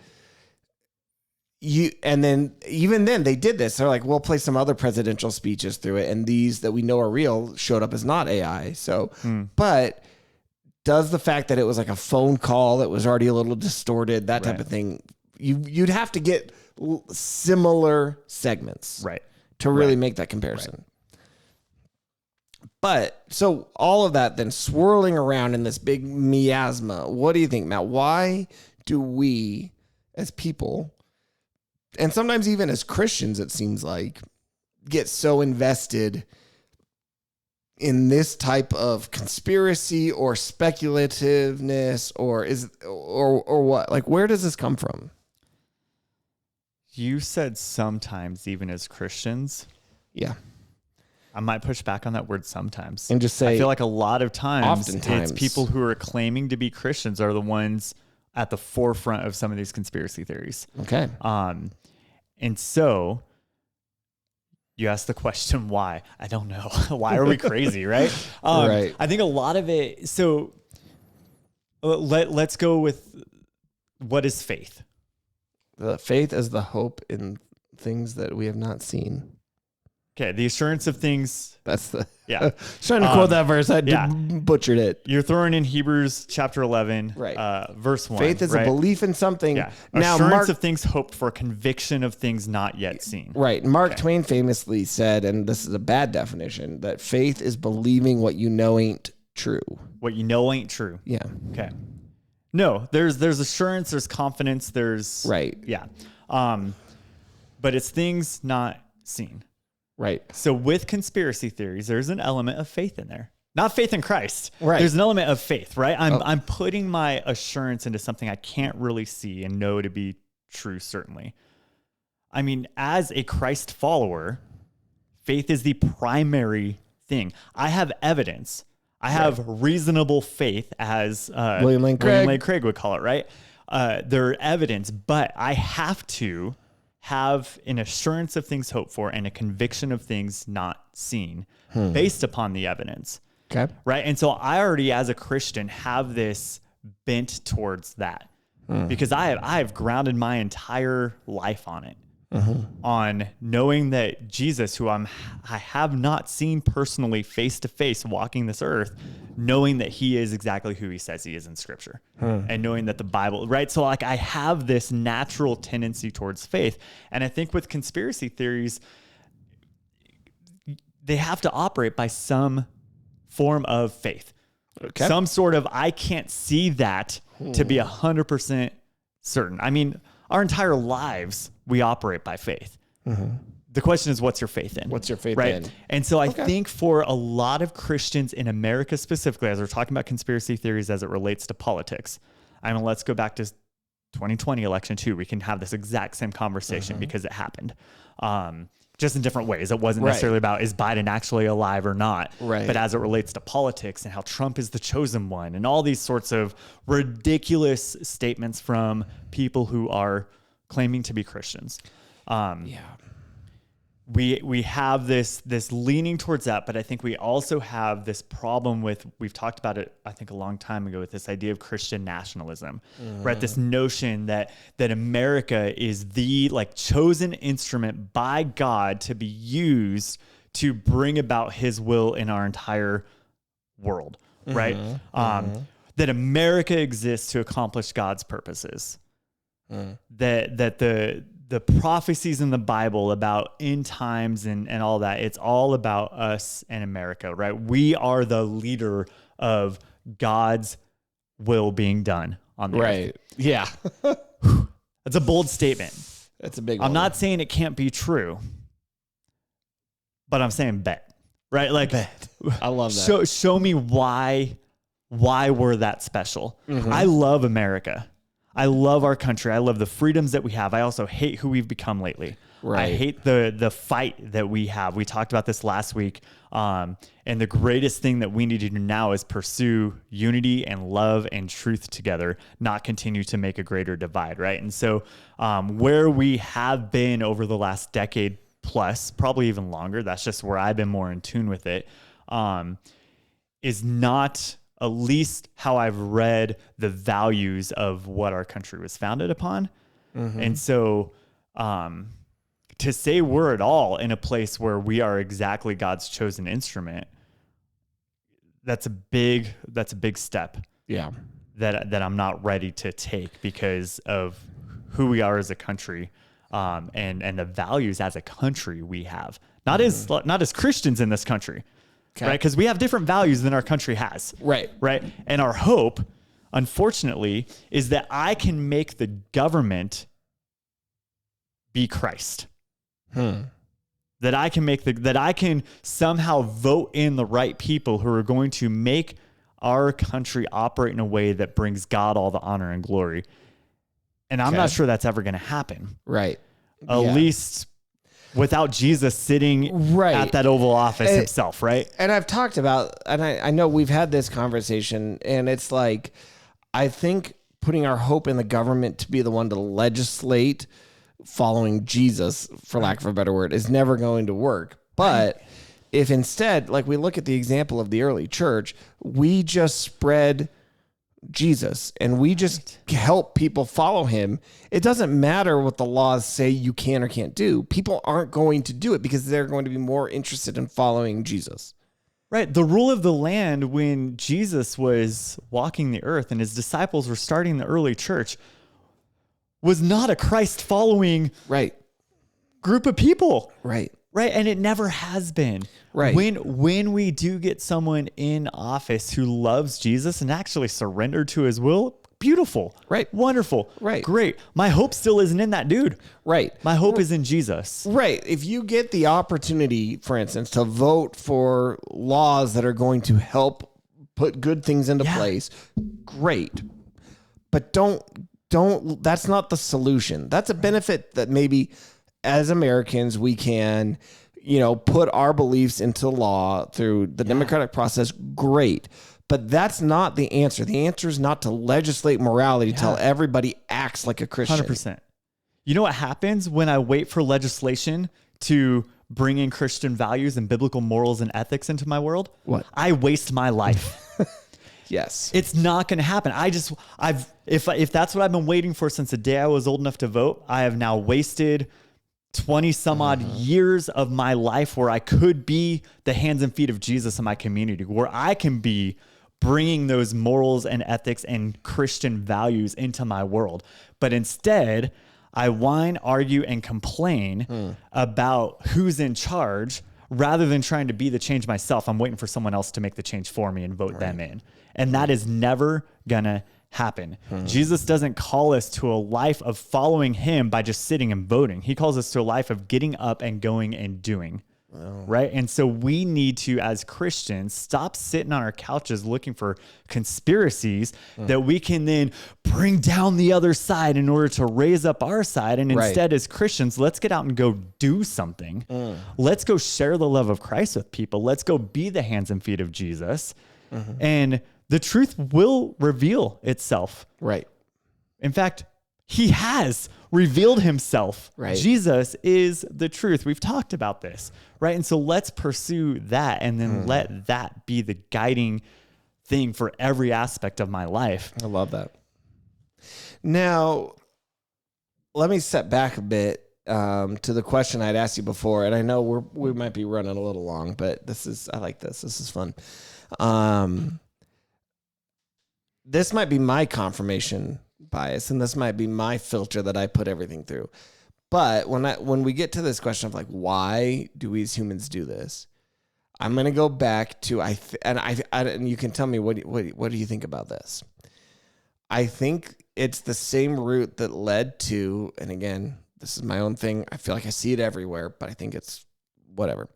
And then even then they did this. They're like, we'll play some other presidential speeches through it, and these that we know are real showed up as not AI. So, but does the fact that it was like a phone call that was already a little distorted, that type of thing, you'd have to get similar segments, to really make that comparison. But so all of that then swirling around in this big miasma. What do you think, Matt? Why do we as people, and sometimes even as Christians, it seems like, get so invested in this type of conspiracy or speculativeness, or what? Like, where does this come from? You said sometimes, even as Christians. Yeah. I might push back on that word sometimes. And just say, I feel like a lot of times, oftentimes, it's people who are claiming to be Christians are the ones at the forefront of some of these conspiracy theories. Okay. And so you ask the question, why? I don't know. Why are we crazy, right? Right. I think a lot of it. So let's go with, what is faith? The faith is the hope in things that we have not seen. Okay, the assurance of things. That's the trying to quote that verse. I butchered it. You're throwing in Hebrews chapter 11, verse 1. Faith is a belief in something. Yeah. Now, assurance of things hoped for, conviction of things not yet seen. Right. Mark Twain famously said, and this is a bad definition, that faith is believing what you know ain't true. What you know ain't true. Yeah. Okay. No, there's assurance, there's confidence, there's yeah. But it's things not seen. Right. So with conspiracy theories, there's an element of faith in there. Not faith in Christ. Right. There's an element of faith, right? I'm putting my assurance into something I can't really see and know to be true, certainly. I mean, as a Christ follower, Faith is the primary thing. I have evidence. I have reasonable faith, as William Lane Craig would call it, right? They're evidence, but I have to have an assurance of things hoped for and a conviction of things not seen based upon the evidence. Okay. Right. And so I already, as a Christian, have this bent towards that because I've grounded my entire life on it. On knowing that Jesus, who I have not seen personally face to face walking this earth, knowing that he is exactly who he says he is in scripture and knowing that the Bible, right? So like I have this natural tendency towards faith. And I think with conspiracy theories, they have to operate by some form of faith. Okay. Some sort of, I can't see that to be 100% certain. I mean, our entire lives, we operate by faith. The question is, what's your faith in? What's your faith right? in? And so I think for a lot of Christians in America specifically, as we're talking about conspiracy theories as it relates to politics, I mean, let's go back to 2020 election too. We can have this exact same conversation because it happened. Just in different ways. It wasn't necessarily about is Biden actually alive or not, but as it relates to politics and how Trump is the chosen one and all these sorts of ridiculous statements from people who are claiming to be Christians. We have this leaning towards that, but I think we also have this problem with, we've talked about it, I think a long time ago, with this idea of Christian nationalism, right? This notion that America is the like chosen instrument by God to be used to bring about his will in our entire world, right? That America exists to accomplish God's purposes. That the prophecies in the Bible about end times and all that, it's all about us and America, right? We are the leader of God's will being done on the earth. Yeah. That's a bold statement. That's a big one. I'm not saying it can't be true, but I'm saying bet, right? Like, Bet. I love that. Show me why we're that special. I love America. I love our country. I love the freedoms that we have. I also hate who we've become lately. I hate the fight that we have. We talked about this last week. And the greatest thing that we need to do now is pursue unity and love and truth together, not continue to make a greater divide, right? And so where we have been over the last decade plus, probably even longer, that's just where I've been more in tune with it, is not at least how I've read the values of what our country was founded upon. And so to say we're at all in a place where we are exactly God's chosen instrument, that's a big step. Yeah. That I'm not ready to take because of who we are as a country, and the values as a country we have. Not as Christians in this country. Okay. Right? Because we have different values than our country has. Right. And our hope, unfortunately, is that I can make the government be Christ. That I can somehow vote in the right people who are going to make our country operate in a way that brings God all the honor and glory. And I'm not sure that's ever going to happen. Right. At least without Jesus sitting at that Oval Office himself, right? And I've talked about, and I know we've had this conversation, and it's like, I think putting our hope in the government to be the one to legislate following Jesus, for lack of a better word, is never going to work. But if instead, like we look at the example of the early church, we just spread Jesus and we just help people follow him, it doesn't matter what the laws say you can or can't do. People aren't going to do it because they're going to be more interested in following Jesus. Right. The rule of the land when Jesus was walking the earth and his disciples were starting the early church was not a Christ following group of people. Right. And it never has been. Right. When we do get someone in office who loves Jesus and actually surrendered to his will, beautiful. Right. Wonderful. Right. Great. My hope still isn't in that dude. Right. My hope is in Jesus. Right. If you get the opportunity, for instance, to vote for laws that are going to help put good things into place, great. But don't, that's not the solution. That's a benefit that maybe as Americans we can put our beliefs into law through the democratic process, great. But that's not the answer. The answer is not to legislate morality, till everybody acts like a Christian. 100%. You know what happens when I wait for legislation to bring in Christian values and biblical morals and ethics into my world? What? I waste my life. Yes. It's not going to happen. If that's what I've been waiting for since the day I was old enough to vote, I have now wasted 20 some odd years of my life where I could be the hands and feet of Jesus in my community, where I can be bringing those morals and ethics and Christian values into my world. But instead, I whine, argue, and complain about who's in charge rather than trying to be the change myself. I'm waiting for someone else to make the change for me and vote them in. And that is never gonna happen. Jesus doesn't call us to a life of following him by just sitting and voting. He calls us to a life of getting up and going and doing. Right. And so we need to, as Christians, stop sitting on our couches looking for conspiracies that we can then bring down the other side in order to raise up our side. And instead, as Christians, let's get out and go do something. Let's go share the love of Christ with people. Let's go be the hands and feet of Jesus. And the truth will reveal itself. Right. In fact, he has revealed himself. Right. Jesus is the truth. We've talked about this, right? And so let's pursue that and then let that be the guiding thing for every aspect of my life. I love that. Now, let me step back a bit to the question I'd asked you before, and I know we might be running a little long, but I like this. This is fun. This might be my confirmation bias, and this might be my filter that I put everything through. But when we get to this question of like, why do we as humans do this? I'm going to go back to and you can tell me what do you think about this? I think it's the same root that led to, and again, this is my own thing. I feel like I see it everywhere, but I think it's whatever.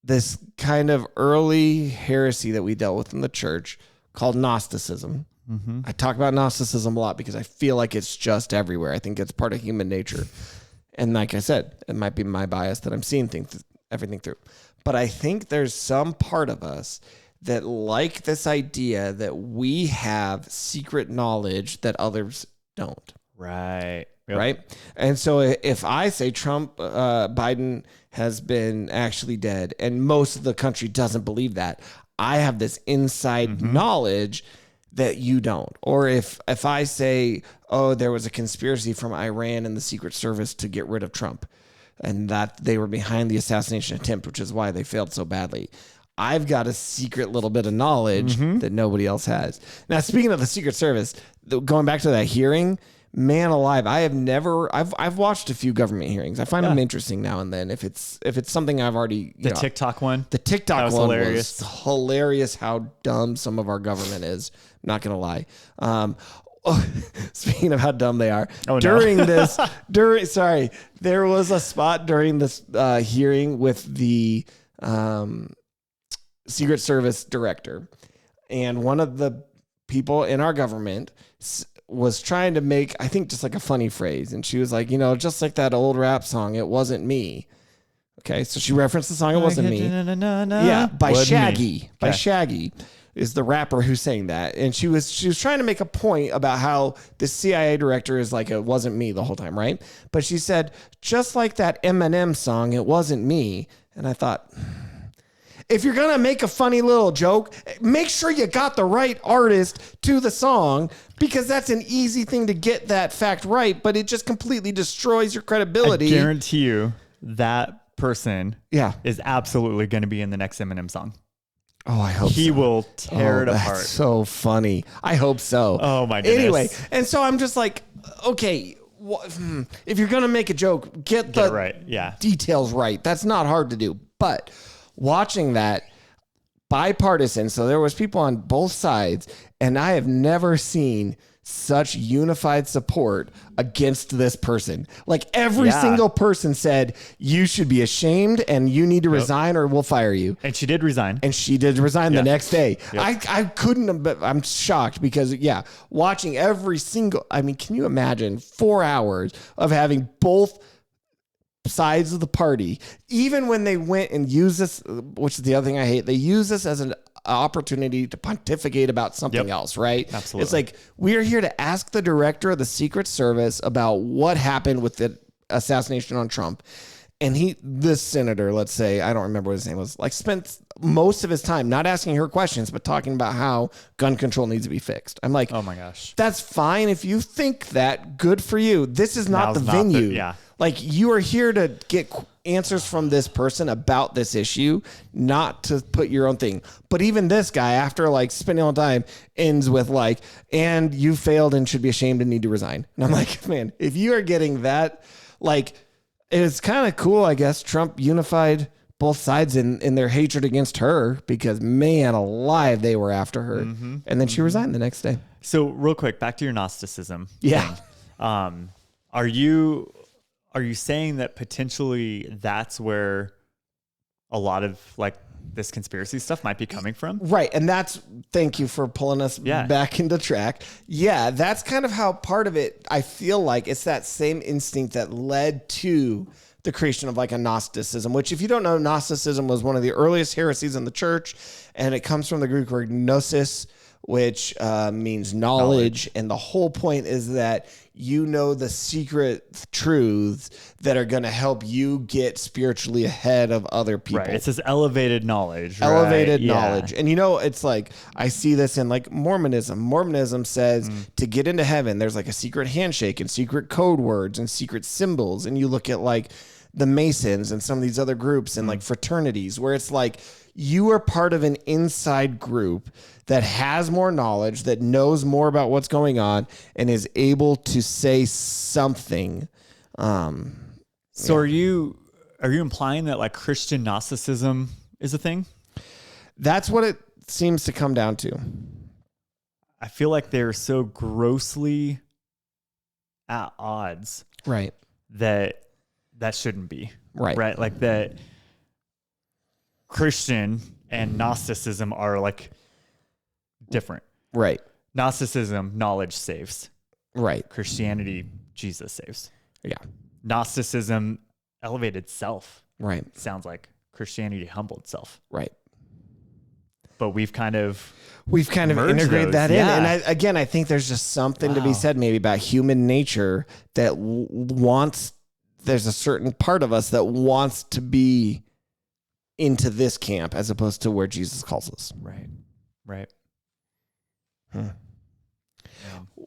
This kind of early heresy that we dealt with in the church called Gnosticism. I talk about Gnosticism a lot because I feel like it's just everywhere. I think it's part of human nature. And like I said, it might be my bias that I'm seeing everything through. But I think there's some part of us that like this idea that we have secret knowledge that others don't. Right. Yep. Right. And so if I say Biden has been actually dead and most of the country doesn't believe that, I have this inside knowledge that you don't. Or if I say, oh, there was a conspiracy from Iran and the Secret Service to get rid of Trump and that they were behind the assassination attempt, which is why they failed so badly. I've got a secret little bit of knowledge that nobody else has. Now, speaking of the Secret Service, going back to that hearing, man alive, I've watched a few government hearings. I find them interesting now and then. If it's something I've already TikTok one. The TikTok was one hilarious. was hilarious. How dumb some of our government is. I'm not gonna lie. Speaking of how dumb they are, there was a spot during this hearing with the Secret Service director, and one of the people in our government was trying to make, I think, just like a funny phrase. And she was like, just like that old rap song, "It Wasn't Me." Okay. So she referenced the song, "It Wasn't Me." Yeah. By Shaggy. By Shaggy is the rapper who's saying that. And she was trying to make a point about how the CIA director is like, "It wasn't me" the whole time. Right. But she said, just like that Eminem song, "It Wasn't Me." And I thought, if you're going to make a funny little joke, make sure you got the right artist to the song, because that's an easy thing to get that fact right, but it just completely destroys your credibility. I guarantee you that person is absolutely going to be in the next Eminem song. Oh, I hope he will tear it apart. That's so funny. I hope so. Oh, my goodness. Anyway, and so I'm just like, okay, if you're going to make a joke, get the right. details right. That's not hard to do. But watching that, bipartisan, so there was people on both sides, and I have never seen such unified support against this person. Like every single person said, you should be ashamed and you need to resign or we'll fire you. And she did resign. And she did resign the next day. I couldn't, I'm shocked because watching every single, I mean, can you imagine 4 hours of having both sides of the party, even when they went and used this, which is the other thing I hate, they use this as an opportunity to pontificate about something else, right? Absolutely. It's like, we are here to ask the director of the Secret Service about what happened with the assassination on Trump. And this senator, let's say, I don't remember what his name was, like spent most of his time not asking her questions, but talking about how gun control needs to be fixed. I'm like, oh my gosh, that's fine. If you think that, good for you. This is not Now's the not venue. yeah. Like, you are here to get answers from this person about this issue, not to put your own thing. But even this guy, after like spending all the time, ends with like, and you failed and should be ashamed and need to resign. And I'm like, man, if you are getting that, like, it's kind of cool, I guess. Trump unified both sides in their hatred against her, because, man alive, they were after her. And then she resigned the next day. So real quick, back to your Gnosticism. Yeah. thing. Are you saying that potentially that's where a lot of like this conspiracy stuff might be coming from? Right. And thank you for pulling us back into track. Yeah, that's kind of how part of it, I feel like it's that same instinct that led to the creation of like a Gnosticism, which, if you don't know, Gnosticism was one of the earliest heresies in the church, and it comes from the Greek word gnosis, which means knowledge. And the whole point is that you know the secret truths that are going to help you get spiritually ahead of other people. Right. It says elevated knowledge. Elevated right? knowledge. And it's like, I see this in like Mormonism. Mormonism says to get into heaven, there's like a secret handshake and secret code words and secret symbols. And you look at like the Masons and some of these other groups and like fraternities, where it's like, you are part of an inside group that has more knowledge, that knows more about what's going on, and is able to say something. So are you implying that like Christian Gnosticism is a thing? That's what it seems to come down to. I feel like they're so grossly at odds. Right. That shouldn't be. Right. Right. Like that Christian and Gnosticism are like different. Right. Gnosticism, knowledge saves. Right. Christianity, Jesus saves. Yeah. Gnosticism, elevated self. Right. Sounds like Christianity, humbled self. Right. But we've kind of integrated that in. Yeah. And I think there's just something to be said maybe about human nature that there's a certain part of us that wants to be into this camp as opposed to where Jesus calls us. Right. Right.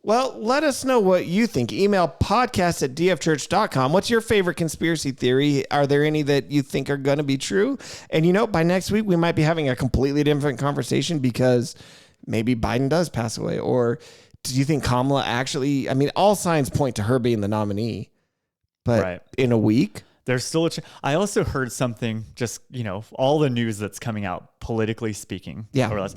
Well, let us know what you think. Email podcast@dfchurch.com. What's your favorite conspiracy theory? Are there any that you think are going to be true? And by next week, we might be having a completely different conversation, because maybe Biden does pass away. Or do you think Kamala actually, all signs point to her being the nominee, but in a week? There's still I also heard something, just, all the news that's coming out, politically speaking. Yeah. Or less.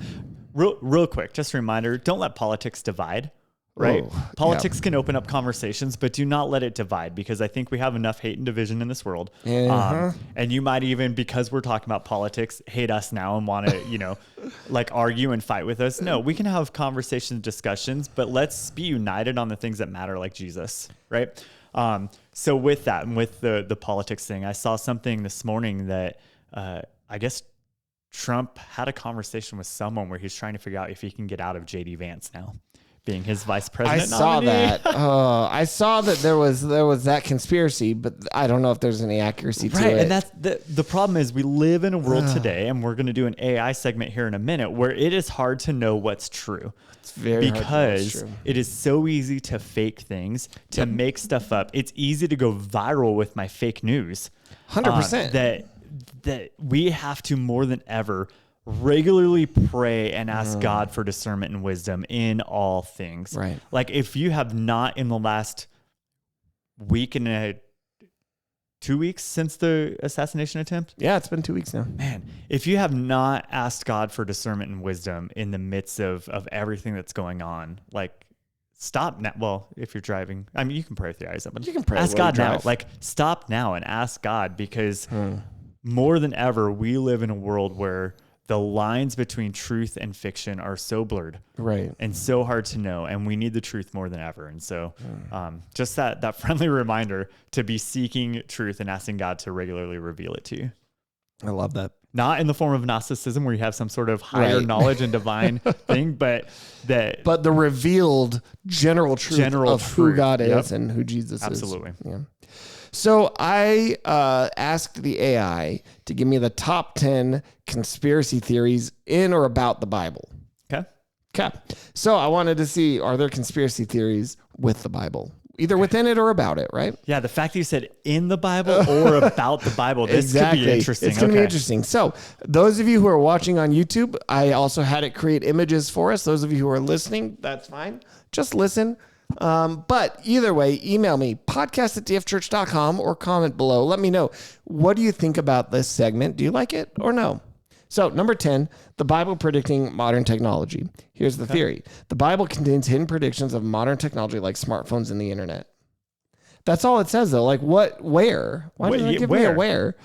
Real quick, just a reminder, don't let politics divide. Right. Politics can open up conversations, but do not let it divide, because I think we have enough hate and division in this world. And you might even, because we're talking about politics, hate us now and want to, like argue and fight with us. No, we can have conversations, discussions, but let's be united on the things that matter, like Jesus. Right. So with that, and with the politics thing, I saw something this morning that I guess Trump had a conversation with someone where he's trying to figure out if he can get out of JD Vance now, being his vice president nominee. I saw that there was that conspiracy, but I don't know if there's any accuracy to it. Right, and that's the problem is we live in a world today, and we're going to do an AI segment here in a minute, where it is hard to know what's true. It's very hard to know what's true. It is so easy to fake things, to make stuff up. It's easy to go viral with my fake news. 100%. That we have to, more than ever, regularly pray and ask God for discernment and wisdom in all things. Right. Like, if you have not, in the last week and 2 weeks since the assassination attempt. Yeah, it's been 2 weeks now. Man, if you have not asked God for discernment and wisdom in the midst of everything that's going on, like, stop now. Well, if you're driving, you can pray with your eyes up, but you can pray. Ask God now. Like, stop now and ask God, because more than ever, we live in a world where the lines between truth and fiction are so blurred, Right. and so hard to know. And we need the truth more than ever. And so just that friendly reminder to be seeking truth and asking God to regularly reveal it to you. I love that. Not in the form of Gnosticism where you have some sort of higher knowledge and divine thing, but the revealed general truth of who God is and who Jesus Absolutely. is. Yeah. So I asked the AI to give me the top 10 conspiracy theories in or about the Bible. Okay. So I wanted to see, are there conspiracy theories with the Bible? Either within it or about it, right? Yeah, the fact that you said in the Bible or about the Bible, this could be interesting. It's going to be interesting. So those of you who are watching on YouTube, I also had it create images for us. Those of you who are listening, that's fine. Just listen. But either way, email me, podcast@dfchurch.com, or comment below. Let me know, what do you think about this segment? Do you like it or no? So number 10, the Bible predicting modern technology. Here's the theory. The Bible contains hidden predictions of modern technology like smartphones and the internet. That's all it says though. Like what, where? Why doesn't it give me a where?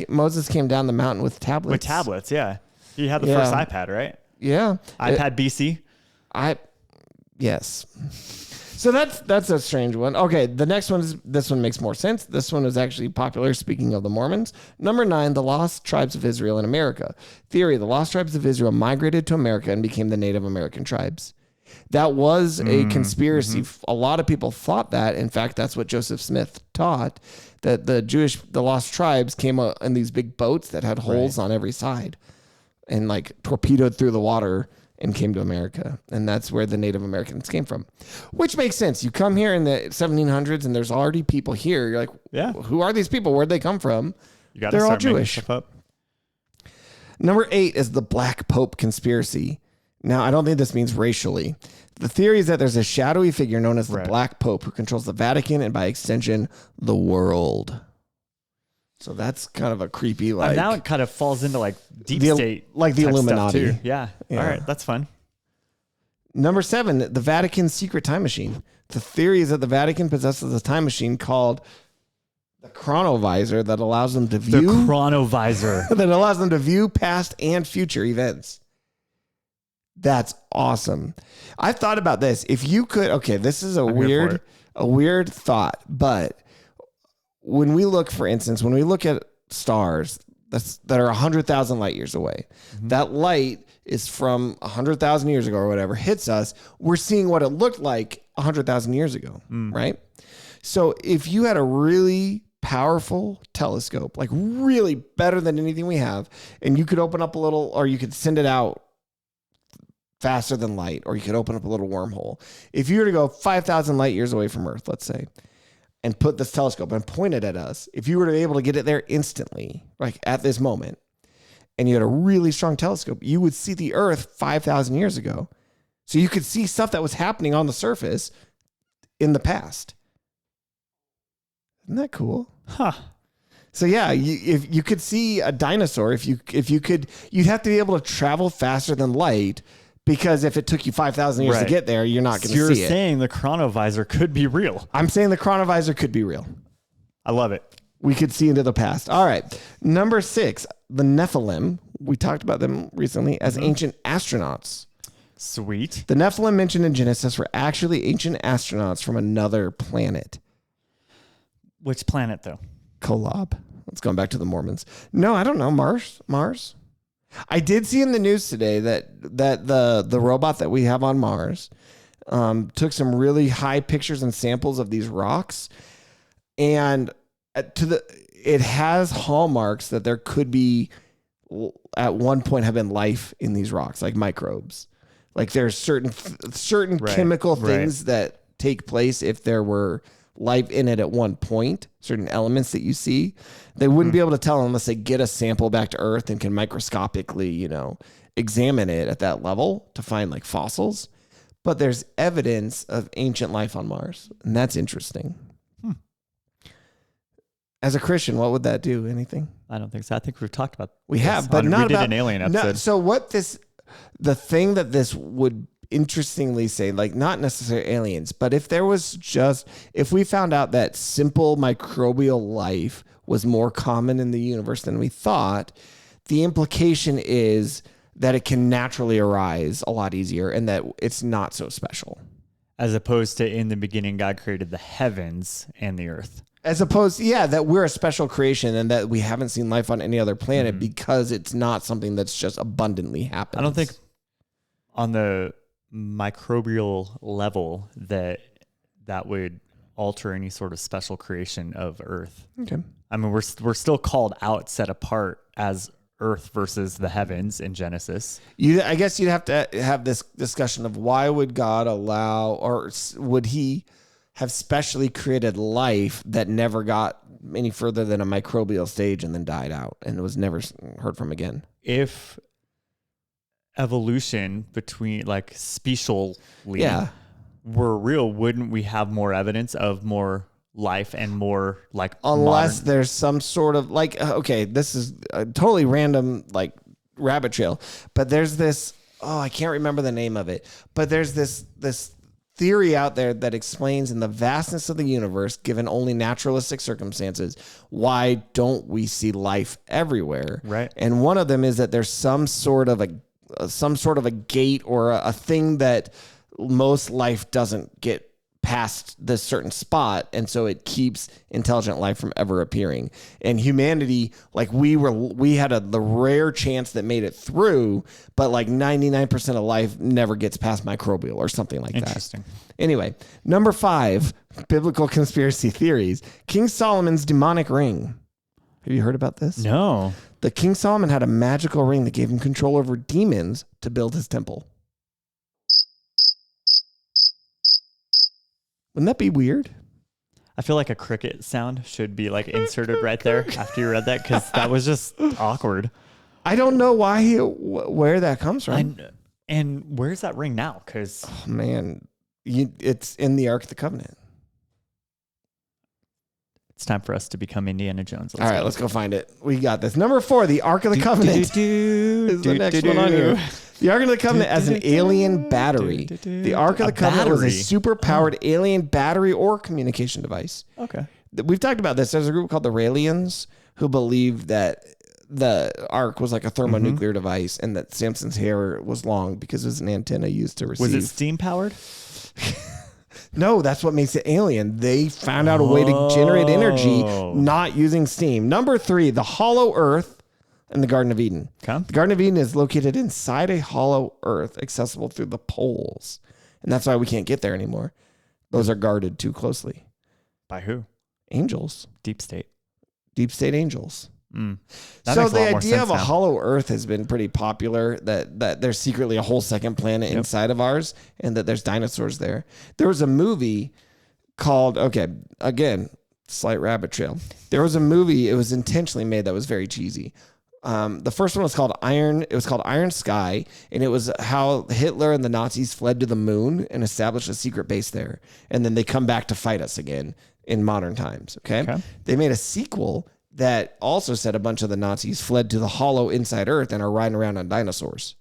Moses came down the mountain with tablets. With tablets, yeah. He had the first iPad, right? Yeah. iPad BC? Yes. So that's a strange one. Okay, the next one is, this one makes more sense. This one is actually popular, speaking of the Mormons. Number 9, the lost tribes of Israel in America. Theory, the lost tribes of Israel migrated to America and became the Native American tribes. That was a conspiracy. Mm-hmm. A lot of people thought that. In fact, that's what Joseph Smith taught, that the lost tribes came in these big boats that had holes on every side and like torpedoed through the water and came to America. And that's where the Native Americans came from, which makes sense. You come here in the 1700s and there's already people here. You're like, who are these people? Where'd they come from? They're all Jewish. Number 8 is the Black Pope conspiracy. Now, I don't think this means racially. The theory is that there's a shadowy figure known as the Black Pope who controls the Vatican and by extension, the world. So that's kind of a creepy, like... now it kind of falls into like deep state. Like the Illuminati. Too. Yeah. All right. That's fun. Number 7, the Vatican's secret time machine. The theory is that the Vatican possesses a time machine called the chronovisor that allows them to view... The chronovisor. that allows them to view past and future events. That's awesome. I thought about this. If you could... Okay, this is a weird thought, but... When we look, for instance, when we look at stars that are 100,000 light years away, that light is from 100,000 years ago or whatever, hits us, we're seeing what it looked like 100,000 years ago, right? So if you had a really powerful telescope, like really better than anything we have, and you could open up a little, or you could send it out faster than light, or you could open up a little wormhole. If you were to go 5,000 light years away from Earth, let's say, and put this telescope and point it at us, if you were to be able to get it there instantly, like at this moment, and you had a really strong telescope, you would see the Earth 5,000 years ago. So you could see stuff that was happening on the surface in the past. Isn't that cool? Huh. So yeah, if you could see a dinosaur, if you could, you'd have to be able to travel faster than light. Because if it took you 5,000 years to get there, you're not going to see it. You're saying the chronovisor could be real. I'm saying the chronovisor could be real. I love it. We could see into the past. All right. Number 6, the Nephilim. We talked about them recently as ancient astronauts. Sweet. The Nephilim mentioned in Genesis were actually ancient astronauts from another planet. Which planet, though? Kolob. Let's go back to the Mormons. No, I don't know. Mars? I did see in the news today that the robot that we have on Mars took some really high pictures and samples of these rocks, and it has hallmarks that there could be at one point have been life in these rocks, like microbes. Like there's certain chemical things that take place if there were life in it at one point, certain elements that you see. They wouldn't be able to tell unless they get a sample back to Earth and can microscopically, examine it at that level to find like fossils. But there's evidence of ancient life on Mars, and that's interesting. As a Christian, what would that do? Anything? I don't think so. I think we've talked about we have, but not we about did an alien episode. So the thing that this would interestingly say, like not necessarily aliens, but if we found out that simple microbial life was more common in the universe than we thought, the implication is that it can naturally arise a lot easier and that it's not so special. As opposed to in the beginning, God created the heavens and the earth. As opposed, that we're a special creation and that we haven't seen life on any other planet because it's not something that's just abundantly happening. I don't think on the microbial level that would alter any sort of special creation of earth. Okay. I mean, we're still called out, set apart as earth versus the heavens in Genesis. I guess you'd have to have this discussion of why would God allow, or would he have specially created life that never got any further than a microbial stage and then died out and was never heard from again? If evolution between like specially were real, wouldn't we have more evidence of more life and more like unless there's some sort of like, okay, this is a totally random like rabbit trail, but there's this, I can't remember the name of it, but there's this theory out there that explains in the vastness of the universe, given only naturalistic circumstances, why don't we see life everywhere? Right. And one of them is that there's some sort of a gate or a thing that most life doesn't get past this certain spot, and so it keeps intelligent life from ever appearing. And humanity, like we had the rare chance that made it through, but like 99% of life never gets past microbial or something like that. Interesting. Anyway, number 5, biblical conspiracy theories. King Solomon's demonic ring. Have you heard about this? No. The King Solomon had a magical ring that gave him control over demons to build his temple. Wouldn't that be weird? I feel like a cricket sound should be like inserted right there after you read that, because that was just awkward. I don't know where that comes from. And where's that ring now? Because man, it's in the Ark of the Covenant. it's time for us to become Indiana Jones. All right, let's go find it. We got this. Number 4, the Ark of the Covenant is the next one on here. The Ark of the Covenant as an alien battery. The Ark of the Covenant was a super-powered alien battery or communication device. Okay. We've talked about this. There's a group called the Raelians who believe that the Ark was like a thermonuclear device and that Samson's hair was long because it was an antenna used to receive. Was it steam-powered? No, that's what makes it alien. They found out a way to generate energy not using steam. Number 3, the hollow earth in the Garden of Eden. Okay. The Garden of Eden is located inside a hollow earth accessible through the poles. And that's why we can't get there anymore. Those are guarded too closely. By who? Angels. Deep state. Deep state angels. So the idea of a hollow earth has been pretty popular, that there's secretly a whole second planet inside of ours and that there's dinosaurs there. There was a movie called, again, slight rabbit trail. There was a movie, it was intentionally made, that was very cheesy. The first one was called Iron Sky, and it was how Hitler and the Nazis fled to the moon and established a secret base there. And then they come back to fight us again in modern times. Okay. They made a sequel that also said a bunch of the Nazis fled to the hollow inside Earth and are riding around on dinosaurs.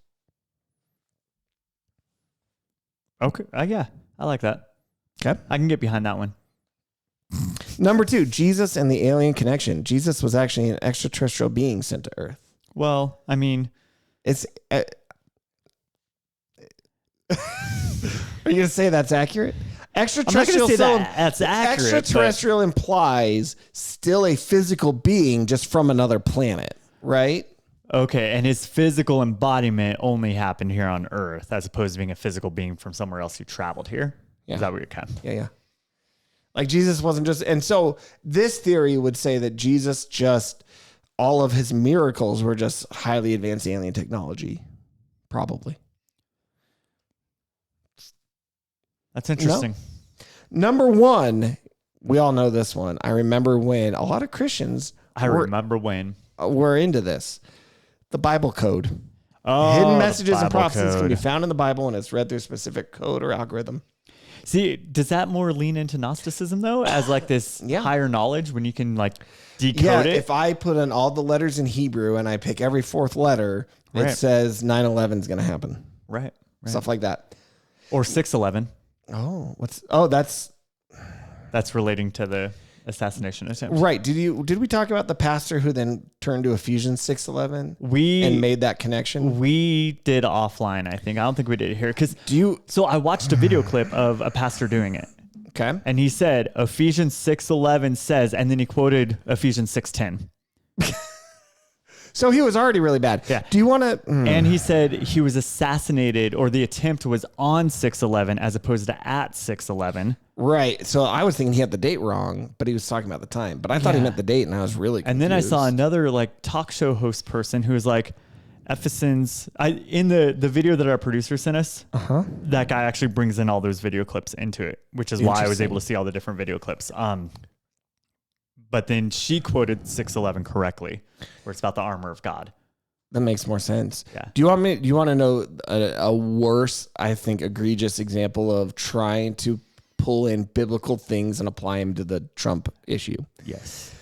Okay. Yeah, I like that. Okay. I can get behind that one. Number 2, Jesus and the alien connection. Jesus was actually an extraterrestrial being sent to Earth. Well, I mean, it's... are you going to say that's accurate? Extraterrestrial, I'm not gonna say that's accurate. Extraterrestrial implies still a physical being just from another planet, right? Okay, and his physical embodiment only happened here on Earth, as opposed to being a physical being from somewhere else who traveled here. Yeah. Is that what you're kind of? Yeah. Like Jesus wasn't just, and so this theory would say that Jesus all of his miracles were just highly advanced alien technology, probably. That's interesting. No. Number 1, we all know this one. I remember when a lot of Christians were into this. The Bible code. Hidden messages and prophecies can be found in the Bible, and it's read through a specific code or algorithm. See, does that more lean into Gnosticism though, as like this higher knowledge when you can like decode it? If I put in all the letters in Hebrew and I pick every 4th letter, it says 9/11 is going to happen. Right. Stuff like that. Or 6/11. That's relating to the assassination attempt. Right. Did we talk about the pastor who then turned to Ephesians 6:11 and made that connection? We did offline, I think. I don't think we did it here. So I watched a video clip of a pastor doing it. Okay. And he said Ephesians 6:11 says, and then he quoted Ephesians 6:10. So he was already really bad. Yeah. Do you want to? And he said he was assassinated, or the attempt was on 6/11 as opposed to at 6/11. Right. So I was thinking he had the date wrong, but he was talking about the time. But I thought he meant the date, and I was really confused. And then I saw another like talk show host person who was like, Ephesians. In the video that our producer sent us, that guy actually brings in all those video clips into it, which is why I was able to see all the different video clips. But then she quoted 6:11 correctly, where it's about the armor of God. That makes more sense. Yeah. Do you want to know a worse, I think, egregious example of trying to pull in biblical things and apply them to the Trump issue? Yes.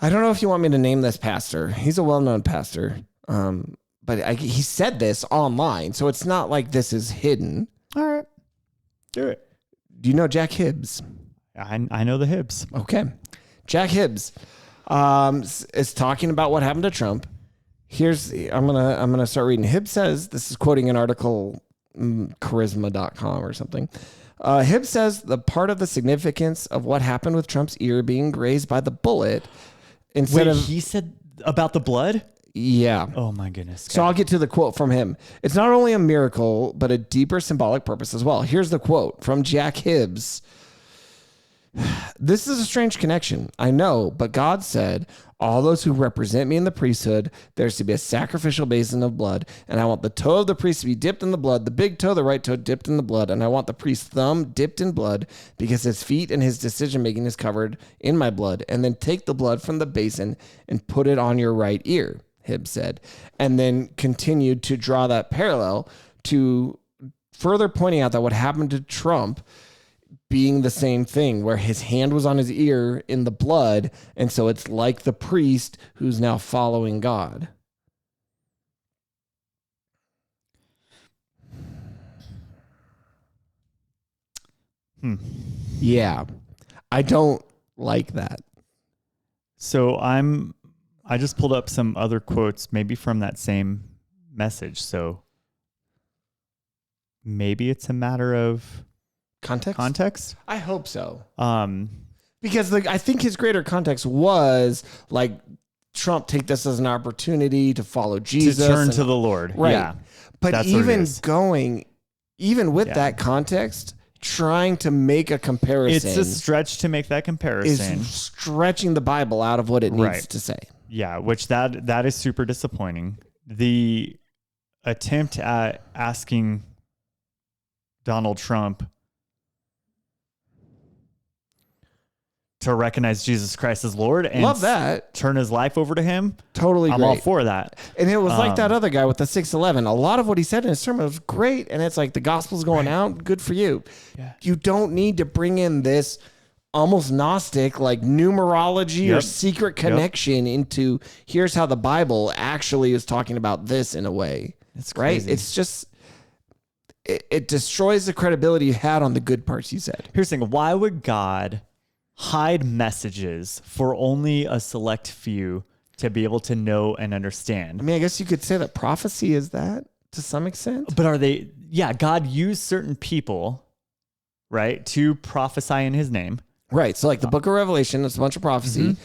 I don't know if you want me to name this pastor. He's a well-known pastor, but he said this online, so it's not like this is hidden. All right. Do it. Do you know Jack Hibbs? I know the Hibbs. Okay. Jack Hibbs is talking about what happened to Trump. I'm gonna start reading. Hibbs says, this is quoting an article, charisma.com or something. Hibbs says the part of the significance of what happened with Trump's ear being grazed by the bullet he said about the blood? Yeah. Oh my goodness. So I'll get to the quote from him. It's not only a miracle, but a deeper symbolic purpose as well. Here's the quote from Jack Hibbs. This is a strange connection, I know, but God said, all those who represent me in the priesthood, there's to be a sacrificial basin of blood, and I want the toe of the priest to be dipped in the blood, the big toe, the right toe, dipped in the blood, and I want the priest's thumb dipped in blood, because his feet and his decision-making is covered in my blood, and then take the blood from the basin and put it on your right ear, Hibbs said, and then continued to draw that parallel to further pointing out that what happened to Trump being the same thing, where his hand was on his ear in the blood, and so it's like the priest who's now following God. Yeah, I don't like that. So I just pulled up some other quotes, maybe from that same message. So maybe it's a matter of context. I hope so. Because I think his greater context was like, Trump take this as an opportunity to follow Jesus, to turn to the Lord. Right. Yeah. But even with that context, trying to make a comparison, it's a stretch to make that comparison. Is stretching the Bible out of what it needs to say. Yeah, which that is super disappointing. The attempt at asking Donald Trump to recognize Jesus Christ as Lord and love that, turn his life over to him. Totally I'm great. all for that. And it was like that other guy with the 6:11. A lot of what he said in his sermon was great. And it's like, the gospel's going out. Good for you. Yeah. You don't need to bring in this almost Gnostic, like numerology or secret connection into here's how the Bible actually is talking about this in a way. It's crazy. Right? It's just, it destroys the credibility you had on the good parts you said. Here's the thing. Why would God hide messages for only a select few to be able to know and understand? I mean, I guess you could say that prophecy is that to some extent. But are they? Yeah, God used certain people, right, to prophesy in his name. Right. So like the book of Revelation, it's a bunch of prophecy.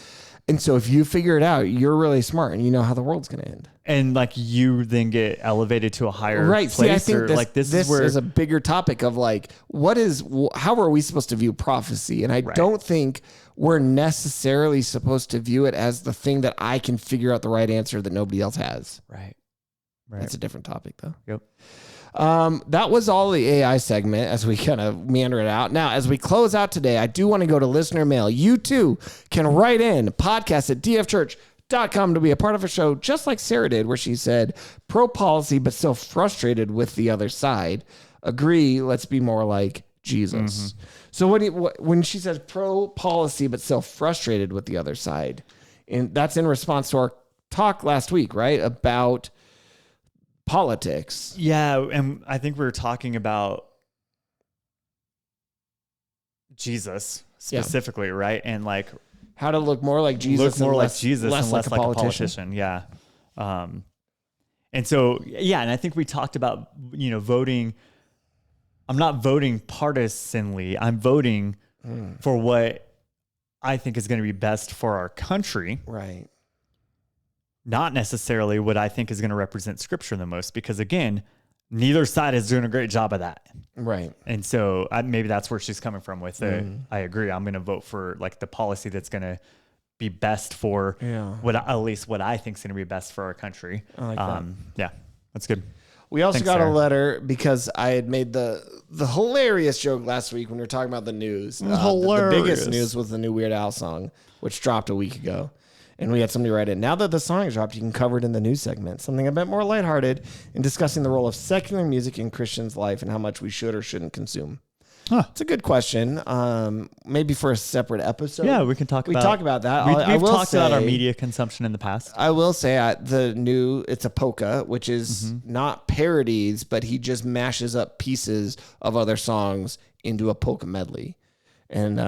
And so if you figure it out, you're really smart and you know how the world's going to end. And like you then get elevated to a higher place. See, I think this is a bigger topic of like, how are we supposed to view prophecy? And I don't think we're necessarily supposed to view it as the thing that I can figure out the right answer that nobody else has. Right. That's a different topic though. Yep. That was all the AI segment as we kind of meander it out. Now, as we close out today, I do want to go to listener mail. You too can write in podcast@dfchurch.com to be a part of a show just like Sarah did, where she said pro-policy but still frustrated with the other side. Agree, let's be more like Jesus. So when she says pro-policy but still frustrated with the other side, and that's in response to our talk last week, right, about politics. Yeah, and I think we were talking about Jesus specifically, right? And like How to look more like Jesus, look more and like less, Jesus less and less like a politician. Yeah. And so, yeah, and I think we talked about, voting. I'm not voting partisanly. I'm voting for what I think is going to be best for our country. Right. Not necessarily what I think is going to represent Scripture the most, because again, neither side is doing a great job of that. Right. And so maybe that's where she's coming from with it. I agree. I'm going to vote for like the policy that's going to be best for at least what I think is going to be best for our country. I like that. Yeah, that's good. We also Thanks, got Sarah. a letter because I had made the hilarious joke last week when we were talking about the news. The biggest news was the new Weird Al song, which dropped a week ago. And we had somebody write in. Now that the song is dropped, you can cover it in the news segment. Something a bit more lighthearted in discussing the role of secular music in Christians' life and how much we should or shouldn't consume. Huh. It's a good question. Maybe for a separate episode. Yeah, we can talk about that. We've talked about our media consumption in the past. I will say it's a polka, which is not parodies, but he just mashes up pieces of other songs into a polka medley. And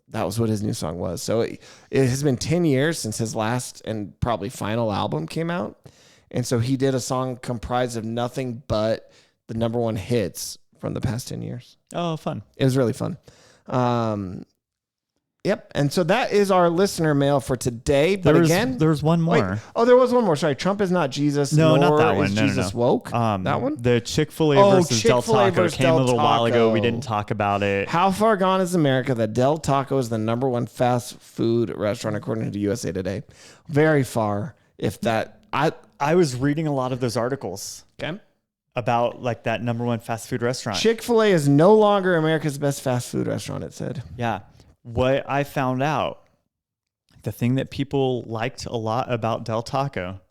that was what his new song was. So it has been 10 years since his last and probably final album came out. And so he did a song comprised of nothing but the number one hits from the past 10 years. Oh, fun. It was really fun. Yep. And so that is our listener mail for today. But there's one more. There was one more. Sorry. Trump is not Jesus. No, nor not that one. Is No, Jesus woke? That one? The Chick-fil-A versus Del Chick-fil-A Taco versus came a little Del while ago. Taco. We didn't talk about it. How far gone is America that Del Taco is the number one fast food restaurant according to USA Today? Very far. If that, I was reading a lot of those articles. Okay. About like that number one fast food restaurant. Chick-fil-A is no longer America's best fast food restaurant, it said. Yeah. What I found out, the thing that people liked a lot about Del Taco,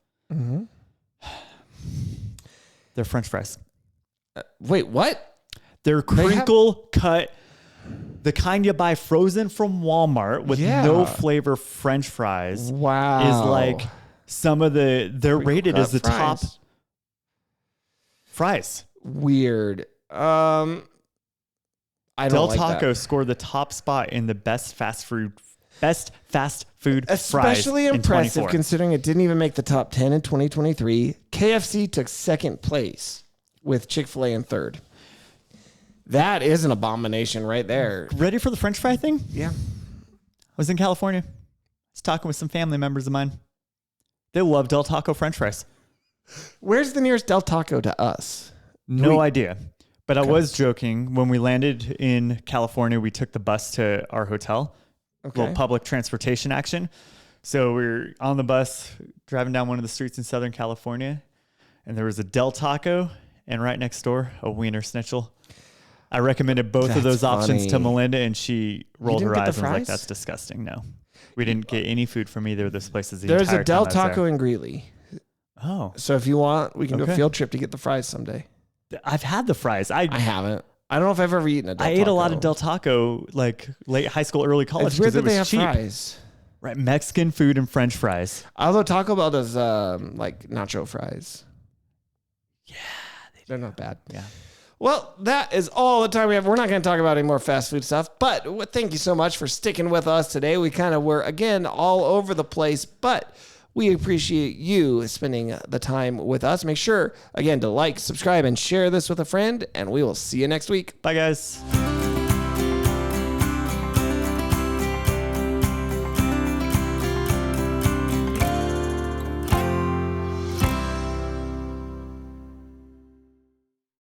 their French fries. Wait, what? They're crinkle cut, the kind you buy frozen from Walmart with no flavor French fries. Wow. Is like some of they're rated as the top fries. Weird. I don't Del like Taco that. scored the top spot in the best fast food Especially fries impressive in 24. considering it didn't even make the top 10 in 2023. KFC took second place with Chick-fil-A in third. That is an abomination right there. Ready for the French fry thing? Yeah. I was in California. I was talking with some family members of mine. They love Del Taco French fries. Where's the nearest Del Taco to us? No idea. But I was joking. When we landed in California, we took the bus to our hotel. Little public transportation action. So we're on the bus driving down one of the streets in Southern California, and there was a Del Taco, and right next door, a Wiener Schnitzel. I recommended both of those options to Melinda, and she rolled her eyes and was like, that's disgusting. No. We didn't get any food from either of those places the There's entire a Del time I was Taco there. in Greeley. Oh. So if you want, we can do a field trip to get the fries someday. I've had the fries. I haven't. I don't know if I've ever eaten a Del Taco. I ate a lot of Del Taco, like late high school, early college. It's weird that it was they have cheap. fries. Right, Mexican food and French fries. Although Taco Bell does like nacho fries. Yeah, they're not bad. Yeah. Well, that is all the time we have. We're not going to talk about any more fast food stuff, but thank you so much for sticking with us today. We kind of were, again, all over the place, but we appreciate you spending the time with us. Make sure, again, to like, subscribe, and share this with a friend, and we will see you next week. Bye, guys.